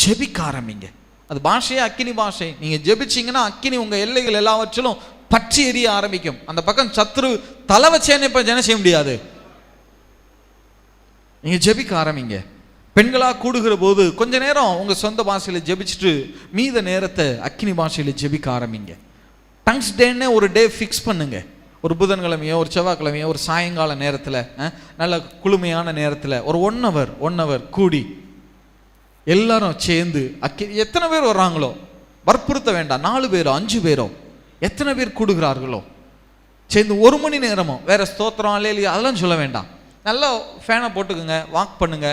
ஜெபிக்க ஆரம்பிங்க. அது பாஷையே அக்கினி பாஷை. நீங்கள் ஜெபிச்சிங்கன்னா அக்கினி உங்கள் எல்லைகள் எல்லாவற்றிலும் பற்றி எரிய ஆரம்பிக்கும். அந்த பக்கம் சத்ரு தலை வச்சேன்னு இப்போ என்ன செய்ய முடியாது. நீங்கள் ஜெபிக்க ஆரம்பிங்க. பெண்களாக கூடுகிற போது கொஞ்ச நேரம் உங்கள் சொந்த பாஷையில் ஜெபிச்சுட்டு மீத நேரத்தை அக்கினி பாஷையில் ஜெபிக்க ஆரம்பிங்க. டங்ஸ் டேன்னு ஒரு டே ஃபிக்ஸ் பண்ணுங்க. ஒரு புதன்கிழமையோ ஒரு செவ்வாய்க்கிழமையோ ஒரு சாயங்கால நேரத்தில், நல்ல குளுமையான நேரத்தில் ஒரு 1 hour கூடி எல்லாரும் சேர்ந்து எத்தனை பேர் வர்றாங்களோ வற்புறுத்த வேண்டாம். 4 பேரோ 5 பேரோ எத்தனை பேர் கூடுகிறார்களோ சேர்ந்து 1 மணி நேரமோ வேற ஸ்தோத்திரம் அல்லேலூயா அதெல்லாம் சொல்ல வேண்டாம். நல்லா ஃபேனை போட்டுக்குங்க, வாக் பண்ணுங்க,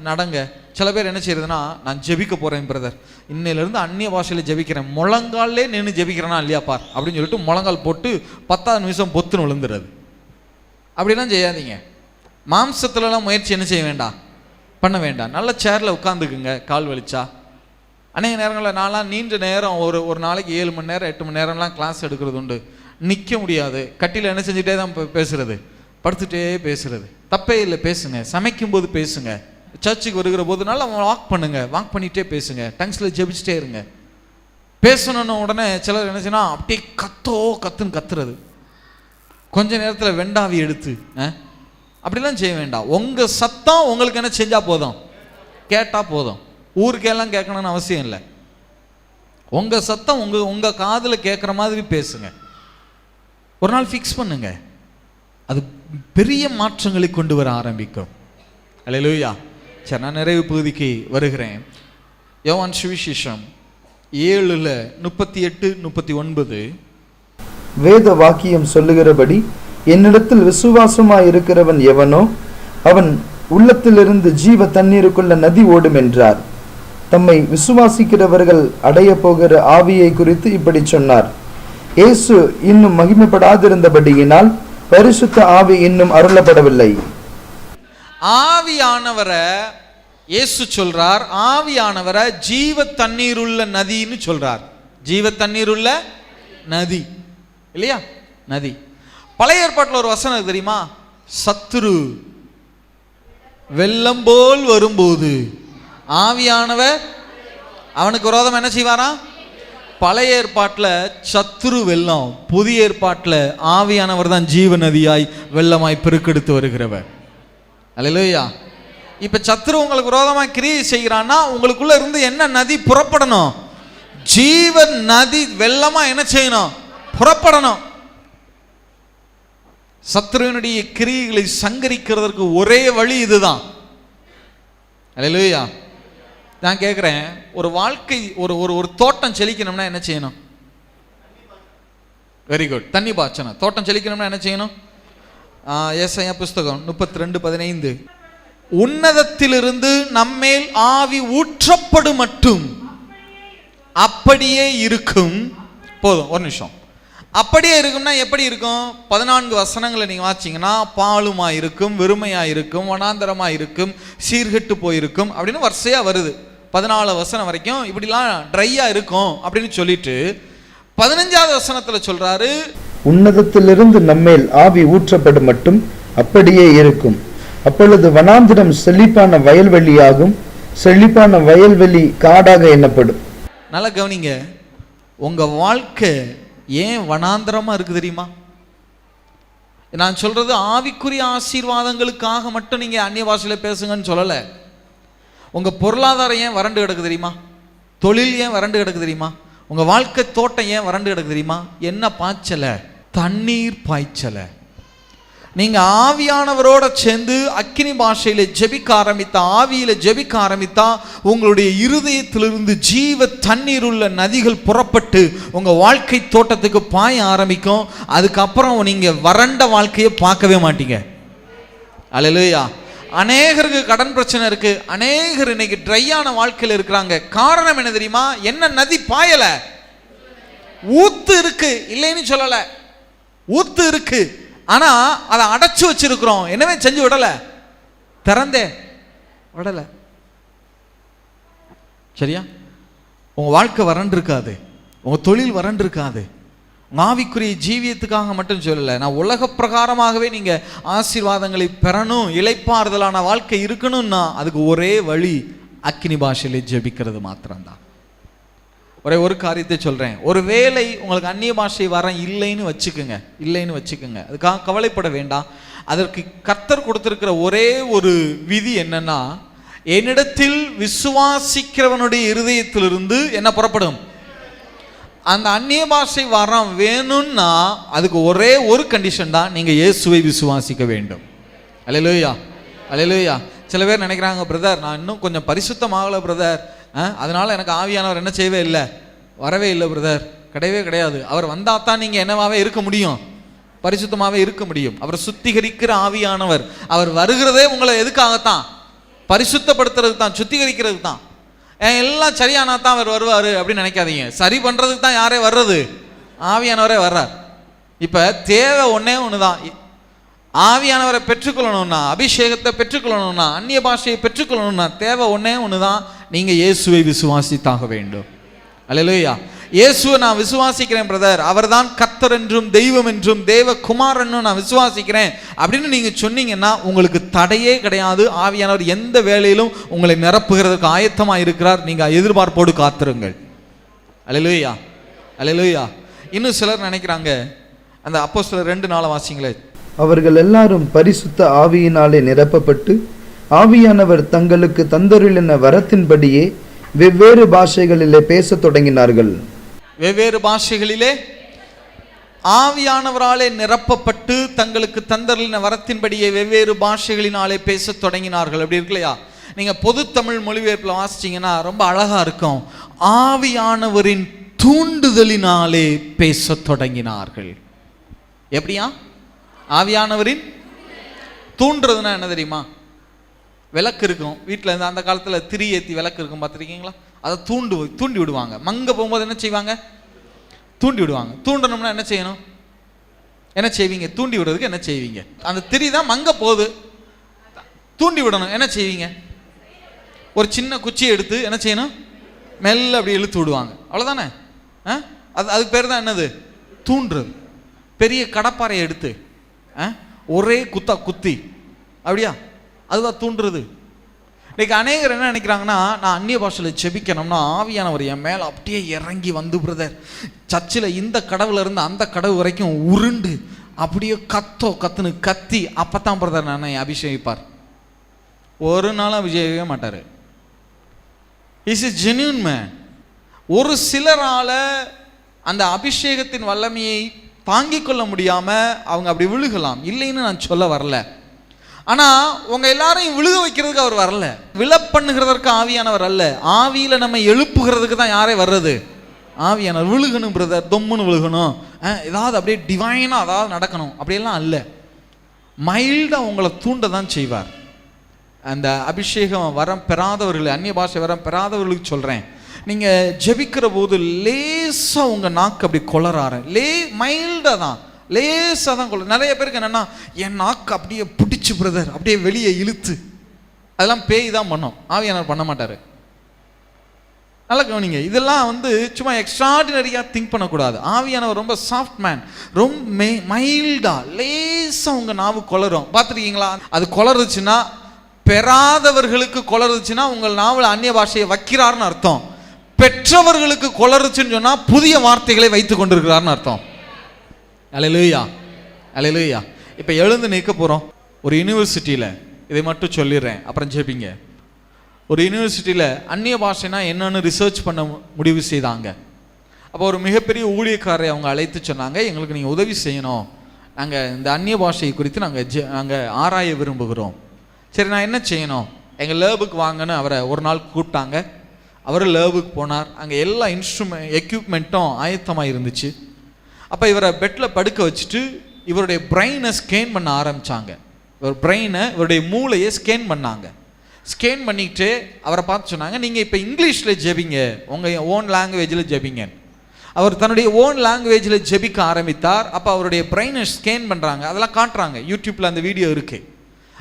நடங்க. சில பேர் என்ன செய்யறதுன்னா, நான் ஜெபிக்க போறேன் பிரதர், இன்னையிலிருந்து அந்நிய பாஷையில் ஜெபிக்கிறேன், முழங்காலே நின்று ஜெபிக்கிறேன்னா இல்லையா பார் அப்படின்னு சொல்லிட்டு முழங்கால் போட்டு 10வது நிமிஷம் பொத்துன்னு விழுந்துடுறது. அப்படிலாம் செய்யாதீங்க. மாம்சத்துலலாம் முயற்சி என்ன செய்ய வேண்டாம், பண்ண வேண்டாம். நல்ல சேரில் உட்காந்துக்குங்க, கால் வலிச்சா. அநேக நேரங்களில் நான்லாம் நீண்ட நேரம் ஒரு நாளைக்கு 7 மணி நேரம் 8 மணி நேரம்லாம் கிளாஸ் எடுக்கிறது உண்டு. நிற்க முடியாது. கட்டியில் என்ன செஞ்சுட்டே தான் பேசுறது, படுத்துட்டே பேசுறது. தப்பே இல்லை, பேசுங்க. சமைக்கும்போது பேசுங்க. சர்ச்சுக்கு வருகிற போது நல்லா வாக் பண்ணுங்க, வாக் பண்ணிகிட்டே பேசுங்க. டங்ஸில் ஜெபிச்சுட்டே இருங்க. பேசணுன்னு உடனே சிலர் என்ன செய்யணும், அப்படியே கத்துன்னு கத்துறது. கொஞ்ச நேரத்தில் வெண்டாவி எடுத்து அப்படிலாம் செய்ய வேண்டாம். உங்கள் சத்தம் உங்களுக்கு என்ன செஞ்சால் போதும், கேட்டால் போதும். ஊருக்கெல்லாம் கேட்கணும்னு அவசியம் இல்லை. உங்கள் சத்தம் உங்கள் காதில் கேட்குற மாதிரி பேசுங்க. ஒரு நாள் ஃபிக்ஸ் பண்ணுங்க, அது பெரிய மாற்றங்களை கொண்டு வர ஆரம்பிக்கும். அல்லேலூயா. சரி, நான் நிறைவு பகுதிக்கு வருகிறேன். யோவான் சுவிசேஷம் 7:38-39 வேத வாக்கியம் சொல்லுகிறபடி, என்னிடத்தில் விசுவாசமாய் இருக்கிறவன் எவனோ அவன் உள்ளத்திலிருந்து ஜீவ தண்ணீருக்குள்ள நதி ஓடும் என்றார். தம்மை விசுவாசிக்கிறவர்கள் அடைய போகிற ஆவியை குறித்து இப்படி சொன்னார். இயேசு இன்னும் மகிமைப்படாதிருந்தபடியினால் பரிசுத்த ஆவி இன்னும் அருளப்படவில்லை. ஆவியானவரை இயேசு சொல்றார், ஆவியானவரை ஜீவ தண்ணீருள்ள நதின்னு சொல்றார். ஜீவ தண்ணீருள்ள நதி இல்லையா? நதி. பழைய ஏற்பாட்டில் ஒரு வசனம் தெரியுமா? சத்துரு வெள்ளம் போல் வரும்போது ஆவியானவர் அவனுக்கு விரோதம் என்ன செய்வாரா? பழைய ஏற்பாட்டில் சத்துரு வெள்ளம், புதிய ஏற்பாட்டில் ஆவியானவர் தான் ஜீவ நதியாய் வெள்ளமாய் பெருக்கெடுத்து வருகிறவர். அல்லேலூயா. இப்ப சத்துரு உங்களுக்கு விரோதமா கிரியை செய்கிறான்னா உங்களுக்குள்ள இருந்து என்ன நதி புறப்படணும்? ஜீவ நதி வெள்ளமா என்ன செய்யணும்? புறப்படணும். சத்துருவினுடைய கிரியைகளை சங்கரிக்கிறதற்கு ஒரே வழி இதுதான். அல்லேலூயா. நான் கேட்கிறேன், ஒரு வாழ்க்கை ஒரு ஒரு தோட்டம் செழிக்கணும்னா என்ன செய்யணும்? வெரி குட், தண்ணி பாய்ச்சணும். தோட்டம் செழிக்கணும்னா என்ன செய்யணும்? ஏசாயா புஸ்தகம் 32:15, உன்னதத்திலிருந்து நம்மேல் ஆவி ஊற்றப்படும் மட்டும் அப்படியே இருக்கும். போதும், ஒரு நிமிஷம். அப்படியே இருக்கும்னா எப்படி இருக்கும்? 14 வசனங்களை நீங்க வாசிச்சீங்கன்னா, பாலுமா இருக்கும், வெறுமையா இருக்கும், வனாந்தரமா இருக்கும், சீர்கெட்டு போயிருக்கும் அப்படின்னு வரிசையா வருது. 14 வசனம் வரைக்கும் இப்படிலாம் ட்ரையா இருக்கும் அப்படின்னு சொல்லிட்டு 15வது வசனத்துல சொல்றாரு, உன்னதத்திலிருந்து நம்மேல் ஆவி ஊற்றப்படும் மட்டும் அப்படியே இருக்கும். அப்பொழுது வனாந்திரம் செழிப்பான வயல்வெளியாகும், செழிப்பான வயல்வெளி காடாக எண்ணப்படும். நல்லா கவனிங்க, உங்க வாழ்க்கை ஏன் வனாந்திரமா இருக்கு தெரியுமா? நான் சொல்றது ஆவிக்குரிய ஆசீர்வாதங்களுக்காக மட்டும் நீங்க அந்நிய பாஷையில பேசுங்கன்னு சொல்லல. உங்க பொருளாதாரம் ஏன் வறண்டு கிடக்கு தெரியுமா? தொழில் ஏன் வறண்டு கிடக்கு தெரியுமா? உங்க வாழ்க்கை தோட்டம் ஏன் வறண்டு கிடக்கு தெரியுமா? என்ன பாய்ச்சல? தண்ணீர் பாய்ச்சல. நீங்க ஆவியானவரோட சேர்ந்து அக்கினி பாஷையில ஜெபிக்க ஆரம்பித்தா, ஆவியில ஜெபிக்க ஆரம்பித்தா, உங்களுடைய இருதயத்திலிருந்து ஜீவ தண்ணீர் உள்ள நதிகள் புறப்பட்டு உங்க வாழ்க்கை தோட்டத்துக்கு பாய ஆரம்பிக்கும். அதுக்கப்புறம் நீங்க வறண்ட வாழ்க்கையை பார்க்கவே மாட்டீங்க. அல்லேலூயா. அநேகருக்கு கடன் பிரச்சனை இருக்கு, அநேகர் இன்னைக்கு ட்ரையான வாழ்க்கையில் இருக்கிறாங்க. காரணம் என்ன தெரியுமா? என்ன நதி பாயல? ஊத்து இருக்கு, இல்லைன்னு சொல்லல, ஊத்து இருக்கு, ஆனா அதை அடைச்சு வச்சிருக்கிறோம். என்னவே செஞ்சு விடல, திறந்தே விடல. சரியா? உங்க வாழ்க்கை வறண்டு இருக்காது, உங்க தொழில் வறண்டு இருக்காது. ஆவிக்குரிய ஜீவியத்துக்காக மட்டும் சொல்லல, நான் உலக பிரகாரமாகவே நீங்க ஆசீர்வாதங்களை பெறணும், இளைப்பாறுதலான வாழ்க்கை இருக்கணும்னா அதுக்கு ஒரே வழி அக்கினி பாஷையிலே ஜெபிக்கிறது மாத்திரம்தான். ஒரே ஒரு காரியத்தை சொல்றேன், ஒருவேளை உங்களுக்கு அந்நிய பாஷை வரம் இல்லைன்னு வச்சுக்கோங்க, அதுக்காக கவலைப்பட வேண்டாம். அதற்கு கர்த்தர் கொடுத்திருக்கிற ஒரே ஒரு விதி என்னன்னா, என்னிடத்தில் விசுவாசிக்கிறவனுடைய இருதயத்திலிருந்து என்ன புறப்படும்? அந்த அந்நிய பாஷை வரம் வேணும்னா அதுக்கு ஒரே ஒரு கண்டிஷன் தான், நீங்க இயேசுவை விசுவாசிக்க வேண்டும். அல்லேலூயா, அல்லேலூயா. சில பேர் நினைக்கிறாங்க, பிரதர் நான் இன்னும் கொஞ்சம் பரிசுத்தமாகல பிரதர், அதனால எனக்கு ஆவியானவர் என்ன செய்யவே இல்லை, வரவே இல்லை பிரதர். கிடையவே கிடையாது. அவர் வந்தா தான் நீங்க என்னவாவே இருக்க முடியும், பரிசுத்தமாவே இருக்க முடியும். அவர் சுத்திகரிக்கிற ஆவியானவர். அவர் வருகிறதே உங்களை எதுக்காகத்தான்? பரிசுத்தப்படுத்துறதுக்கு தான், சுத்திகரிக்கிறதுக்கு தான். எல்லாம் சரியானா தான் அவர் வருவாரு அப்படின்னு நினைக்காதீங்க. சரி பண்றதுக்கு தான் யாரே வர்றது? ஆவியானவரே வர்றார். இப்ப தேவை ஒன்னே ஒண்ணுதான், ஆவியானவரை பெற்றுக்கொள்ளணும்னா, அபிஷேகத்தை பெற்றுக்கொள்ளணும்னா, அந்நிய பாஷையை பெற்றுக்கொள்ளணும்னா தேவை ஒன்னே ஒண்ணுதான், நீங்க இயேசுவை விசுவாசித்தாக வேண்டும். அல்லேலூயா. இயேசுவை நான் விசுவாசிக்கிறேன் பிரதர், அவர் தான் கர்த்தர் என்றும் தெய்வம் என்றும் தேவகுமாரன் நான் விசுவாசிக்கிறேன் அப்படின்னு நீங்க சொன்னீங்கன்னா உங்களுக்கு தடையே கிடையாது. ஆவியானவர் எந்த வேளையிலும் உங்களை நிரப்புகிறதுக்கு ஆயத்தமா இருக்கிறார். நீங்க எதிர்பார்ப்போடு காத்திருங்கள். அல்லேலூயா, அல்லேலூயா. இன்னும் சிலர் நினைக்கிறாங்க, அந்த அப்போஸ்தலர் 2:4 வாசிங்களே, அவர்கள் எல்லாரும் பரிசுத்த ஆவியினாலே நிரப்பப்பட்டு ஆவியானவர் தங்களுக்கு தந்தருளின வரத்தின்படியே வெவ்வேறு பாஷைகளிலே பேசத் தொடங்கினார்கள். வெவ்வேறு பாஷைகளிலே ஆவியானவராலே நிரப்பப்பட்டு தங்களுக்கு தந்தருளின வரத்தின்படியே வெவ்வேறு பாஷைகளினாலே பேசத் தொடங்கினார்கள். அப்படி இருக்கலையா? நீங்க பொது தமிழ் மொழிபெயர்ப்புல வாசிச்சீங்கன்னா ரொம்ப அழகா இருக்கும். ஆவியானவரின் தூண்டுதலினாலே பேசத் தொடங்கினார்கள். எப்படியா? ஆவியானவரின் தூண்டுறதுன்னா என்ன தெரியுமா? விளக்கு இருக்கும் வீட்டில் இருந்து, அந்த காலத்தில் திரி ஏற்றி விளக்கு இருக்கும் பார்த்துருக்கீங்களா? அதை தூண்டி விடுவாங்க. மங்க போகும்போது என்ன செய்வாங்க? தூண்டி விடுவாங்க. தூண்டணும்னா என்ன செய்யணும்? என்ன செய்வீங்க? தூண்டி விடுறதுக்கு என்ன செய்வீங்க? அந்த திரி தான் மங்க போகுது, தூண்டி விடணும், என்ன செய்வீங்க? ஒரு சின்ன குச்சியை எடுத்து என்ன செய்யணும்? மெல்ல அப்படி இழுத்து விடுவாங்க, அவ்வளோதானே? அதுக்கு பேர் தான் என்னது? தூண்டுறது. பெரிய கடப்பாறையை எடுத்து ஒரே குத்தா குத்தி அப்படியா, அதுதான் தூண்டுறது. இன்னைக்கு அநேகர் என்ன நினைக்கிறாங்கன்னா, நான் அந்நிய பாஷையில் ஜெபிக்கணும்னா ஆவியானவர் என் மேலே அப்படியே இறங்கி வந்து பிரதர் சர்ச்சில் இந்த கடவுல இருந்து அந்த கடவு வரைக்கும் உருண்டு அப்படியே கத்துன்னு கத்தி அப்பத்தான் பிரதர் நான் அபிஷேகிப்பார். ஒரு நாளும் அபிஷேகிக்கவே மாட்டார். Is a genuine man. ஒரு சிலரால அந்த அபிஷேகத்தின் வல்லமையை தாங்கிக் கொள்ள முடியாம அவங்க அப்படி விழுகலாம், இல்லைன்னு நான் சொல்ல வரல. ஆனா உங்க எல்லாரையும் விழுக வைக்கிறதுக்கு அவர் வரல, விழ பண்ணுகிறதற்கு ஆவியானவர் அல்ல. ஆவியில நம்ம எழுப்புகிறதுக்கு தான் யாரே வர்றது? ஆவியானவர். விழுகணும் பிரதர், தொம்முன்னு விழுகணும், ஏதாவது அப்படியே டிவைனா அதாவது நடக்கணும் அப்படியெல்லாம் அல்ல. மைல்டா உங்களை தூண்ட தான் செய்வார். அந்த அபிஷேகம் வரம் பெறாதவர்கள், அந்நிய பாஷை வரம் பெறாதவர்களுக்கு சொல்றேன், நீங்க ஜெபிக்கிற போது லேசா உங்க நாக்கு அப்படி கொளறாரு, மைல்டா தான், லேசா தான் கொள்ள. நிறைய பேருக்கு என்னன்னா, என் நாக்கு அப்படியே பிடிச்சு பிரதர் அப்படியே வெளியே இழுத்து, அதெல்லாம் பேய் தான் பண்ணும், ஆவியானவர் பண்ண மாட்டாரு. நல்லா கவனிங்க, இதெல்லாம் சும்மா எக்ஸ்ட்ராடினரியா திங்க் பண்ணக்கூடாது. ஆவியானவர் ரொம்ப சாஃப்ட் மேன், ரொம்ப மைல்டா லேசா உங்க நாவு கொளரும். பார்த்துருக்கீங்களா? அது கொளருச்சுன்னா, பெறாதவர்களுக்கு கொளருச்சுன்னா உங்கள் நாவல் அந்நிய பாஷையை வைக்கிறார்னு அர்த்தம். பெற்றவர்களுக்கு கொளருச்சுன்னு சொன்னா புதிய வார்த்தைகளை வைத்துக் கொண்டிருக்கிறார்னு அர்த்தம். அல்லேலூயா, அல்லேலூயா. இப்ப எழுந்து நிற்க போறோம். ஒரு யூனிவர்சிட்டியில, இதை மட்டும் சொல்லிடுறேன் அப்புறம் ஜெபிங்க. ஒரு யூனிவர்சிட்டியில அந்நிய பாஷைனா என்னன்னு ரிசர்ச் பண்ண முடிவு செய்தாங்க. அப்போ ஒரு மிகப்பெரிய ஊழியக்காரரை அவங்க அழைத்து சொன்னாங்க, எங்களுக்கு நீங்க உதவி செய்யணும், நாங்க இந்த அந்நிய பாஷை குறித்து நாங்க ஆராய விரும்புகிறோம். சரி, நான் என்ன செய்யணும்? எங்கள் லேபுக்கு வாங்கன்னு அவரை ஒரு நாள் கூப்பிட்டாங்க. அவர் லேபுக்கு போனார். அங்கே எல்லா எக்யூப்மெண்ட்டும் ஆயத்தமாக இருந்துச்சு. அப்போ இவரை பெட்டில் படுக்க வச்சுட்டு இவருடைய பிரெயினை ஸ்கேன் பண்ண ஆரம்பித்தாங்க. இவருடைய மூளையை ஸ்கேன் பண்ணாங்க. ஸ்கேன் பண்ணிக்கிட்டு அவரை பார்த்து சொன்னாங்க, நீங்கள் இப்போ இங்கிலீஷில் ஜெபிங்க, உங்கள் ஓன் லாங்குவேஜில் ஜெபிங்க. அவர் தன்னுடைய ஓன் லாங்குவேஜில் ஜெபிக்க ஆரம்பித்தார். அப்போ அவருடைய பிரெயினை ஸ்கேன் பண்ணுறாங்க, அதெல்லாம் காட்டுறாங்க. யூடியூப்பில் அந்த வீடியோ இருக்குது,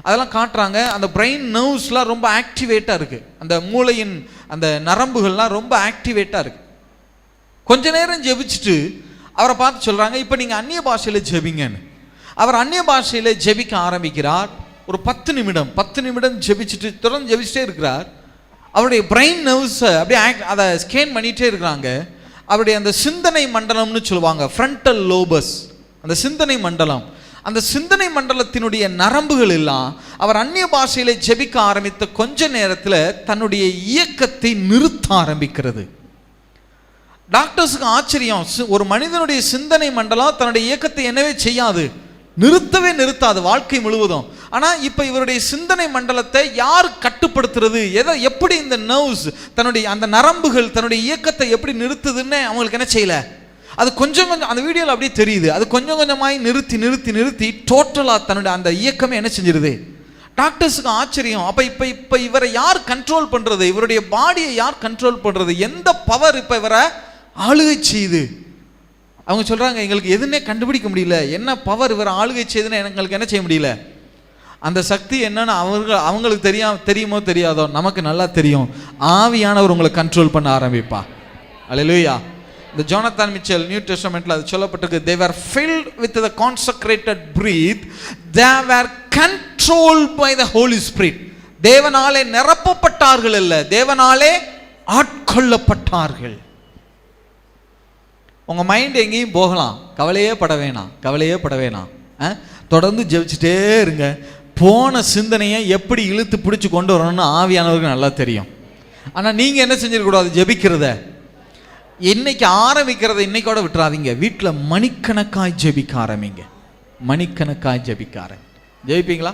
அதெல்லாம் காட்டுறாங்க. அந்த பிரெயின் நர்வ்ஸ்லாம் ரொம்ப ஆக்டிவேட்டாக இருக்குது, அந்த மூளையின் அந்த நரம்புகள்லாம் ரொம்ப ஆக்டிவேட்டாக இருக்குது. கொஞ்ச நேரம் ஜெபிச்சுட்டு அவரை பார்த்து சொல்கிறாங்க, இப்போ நீங்கள் அந்நிய பாஷையில் ஜெபிங்கன்னு. அவர் அந்நிய பாஷையில் ஜெபிக்க ஆரம்பிக்கிறார். ஒரு 10 நிமிடம் ஜெபிச்சுட்டு தொடர்ந்து ஜெபிச்சுட்டே இருக்கிறார். அவருடைய பிரெயின் நர்வ்ஸை அப்படியே அதை ஸ்கேன் பண்ணிகிட்டே இருக்கிறாங்க. அவருடைய அந்த சிந்தனை மண்டலம்னு சொல்லுவாங்க, ஃப்ரண்டல் லோபஸ், அந்த சிந்தனை மண்டலம், அந்த சிந்தனை மண்டலத்தினுடைய நரம்புகள் எல்லாம் அவர் அந்நிய பாஷையில ஜெபிக்க ஆரம்பித்த கொஞ்ச நேரத்தில் தன்னுடைய இயக்கத்தை நிறுத்த ஆரம்பிக்கிறது. டாக்டர்ஸுக்கு ஆச்சரியம், ஒரு மனிதனுடைய சிந்தனை மண்டலம் தன்னுடைய இயக்கத்தை என்னவே செய்யாது, நிறுத்தவே நிறுத்தாது வாழ்க்கை முழுவதும். ஆனால் இப்போ இவருடைய சிந்தனை மண்டலத்தை யார் கட்டுப்படுத்துறது, எப்படி இந்த நர்வ்ஸ் தன்னுடைய அந்த நரம்புகள் தன்னுடைய இயக்கத்தை எப்படி நிறுத்துதுன்னு அவங்களுக்கு என்ன செய்யல. அது கொஞ்சம் அந்த வீடியோவில் அப்படியே தெரியுது. அது கொஞ்சம் கொஞ்சமாய் நிறுத்தி டோட்டலாக தன்னுடைய அந்த இயக்கமே என்ன செஞ்சிருது. டாக்டர்ஸுக்கு ஆச்சரியம். அப்போ இப்போ இவரை யார் கண்ட்ரோல் பண்ணுறது, இவருடைய பாடியை யார் கண்ட்ரோல் பண்ணுறது, எந்த பவர் இப்போ இவரை ஆளுகை செய்யுது? அவங்க சொல்கிறாங்க, எங்களுக்கு எதுன்னே கண்டுபிடிக்க முடியல, என்ன பவர் இவரை ஆளுகை செய்யுதுன்னு எங்களுக்கு என்ன செய்ய முடியல. அந்த சக்தி என்னன்னு அவங்களுக்கு தெரியுமோ தெரியாதோ, நமக்கு நல்லா தெரியும். ஆவியானவர் உங்களை கண்ட்ரோல் பண்ண ஆரம்பிப்பா. அல்லேலூயா. இந்த ஜோனத்தான் மிச்சல் நியூ டெஸ்டமெண்ட்ல அது சொல்லப்பட்டிருக்கு, they were filled with the consecrated breath, they were controlled by the Holy Spirit. தேவனாலே நிரப்பப்பட்டார்கள் அல்ல, தேவனாலே ஆட்கொள்ளப்பட்டார்கள். உங்க மைண்ட் எங்கேயும் போகலாம், கவலையே பட வேணாம். தொடர்ந்து ஜெபிச்சுட்டே இருங்க. போன சிந்தனையை எப்படி இழுத்து பிடிச்சு கொண்டு வரணும்னு ஆவியானவருக்கு நல்லா தெரியும். ஆனால் நீங்க என்ன செஞ்சிடக்கூடாது, ஜெபிக்கிறத இன்னைக்கு ஆரம்பிக்கிறத இன்னைக்கோட விட்டுறாதீங்க. வீட்டில் மணிக்கணக்காய் ஜெபிக்க ஆரம்பிங்க. ஜெபிப்பீங்களா?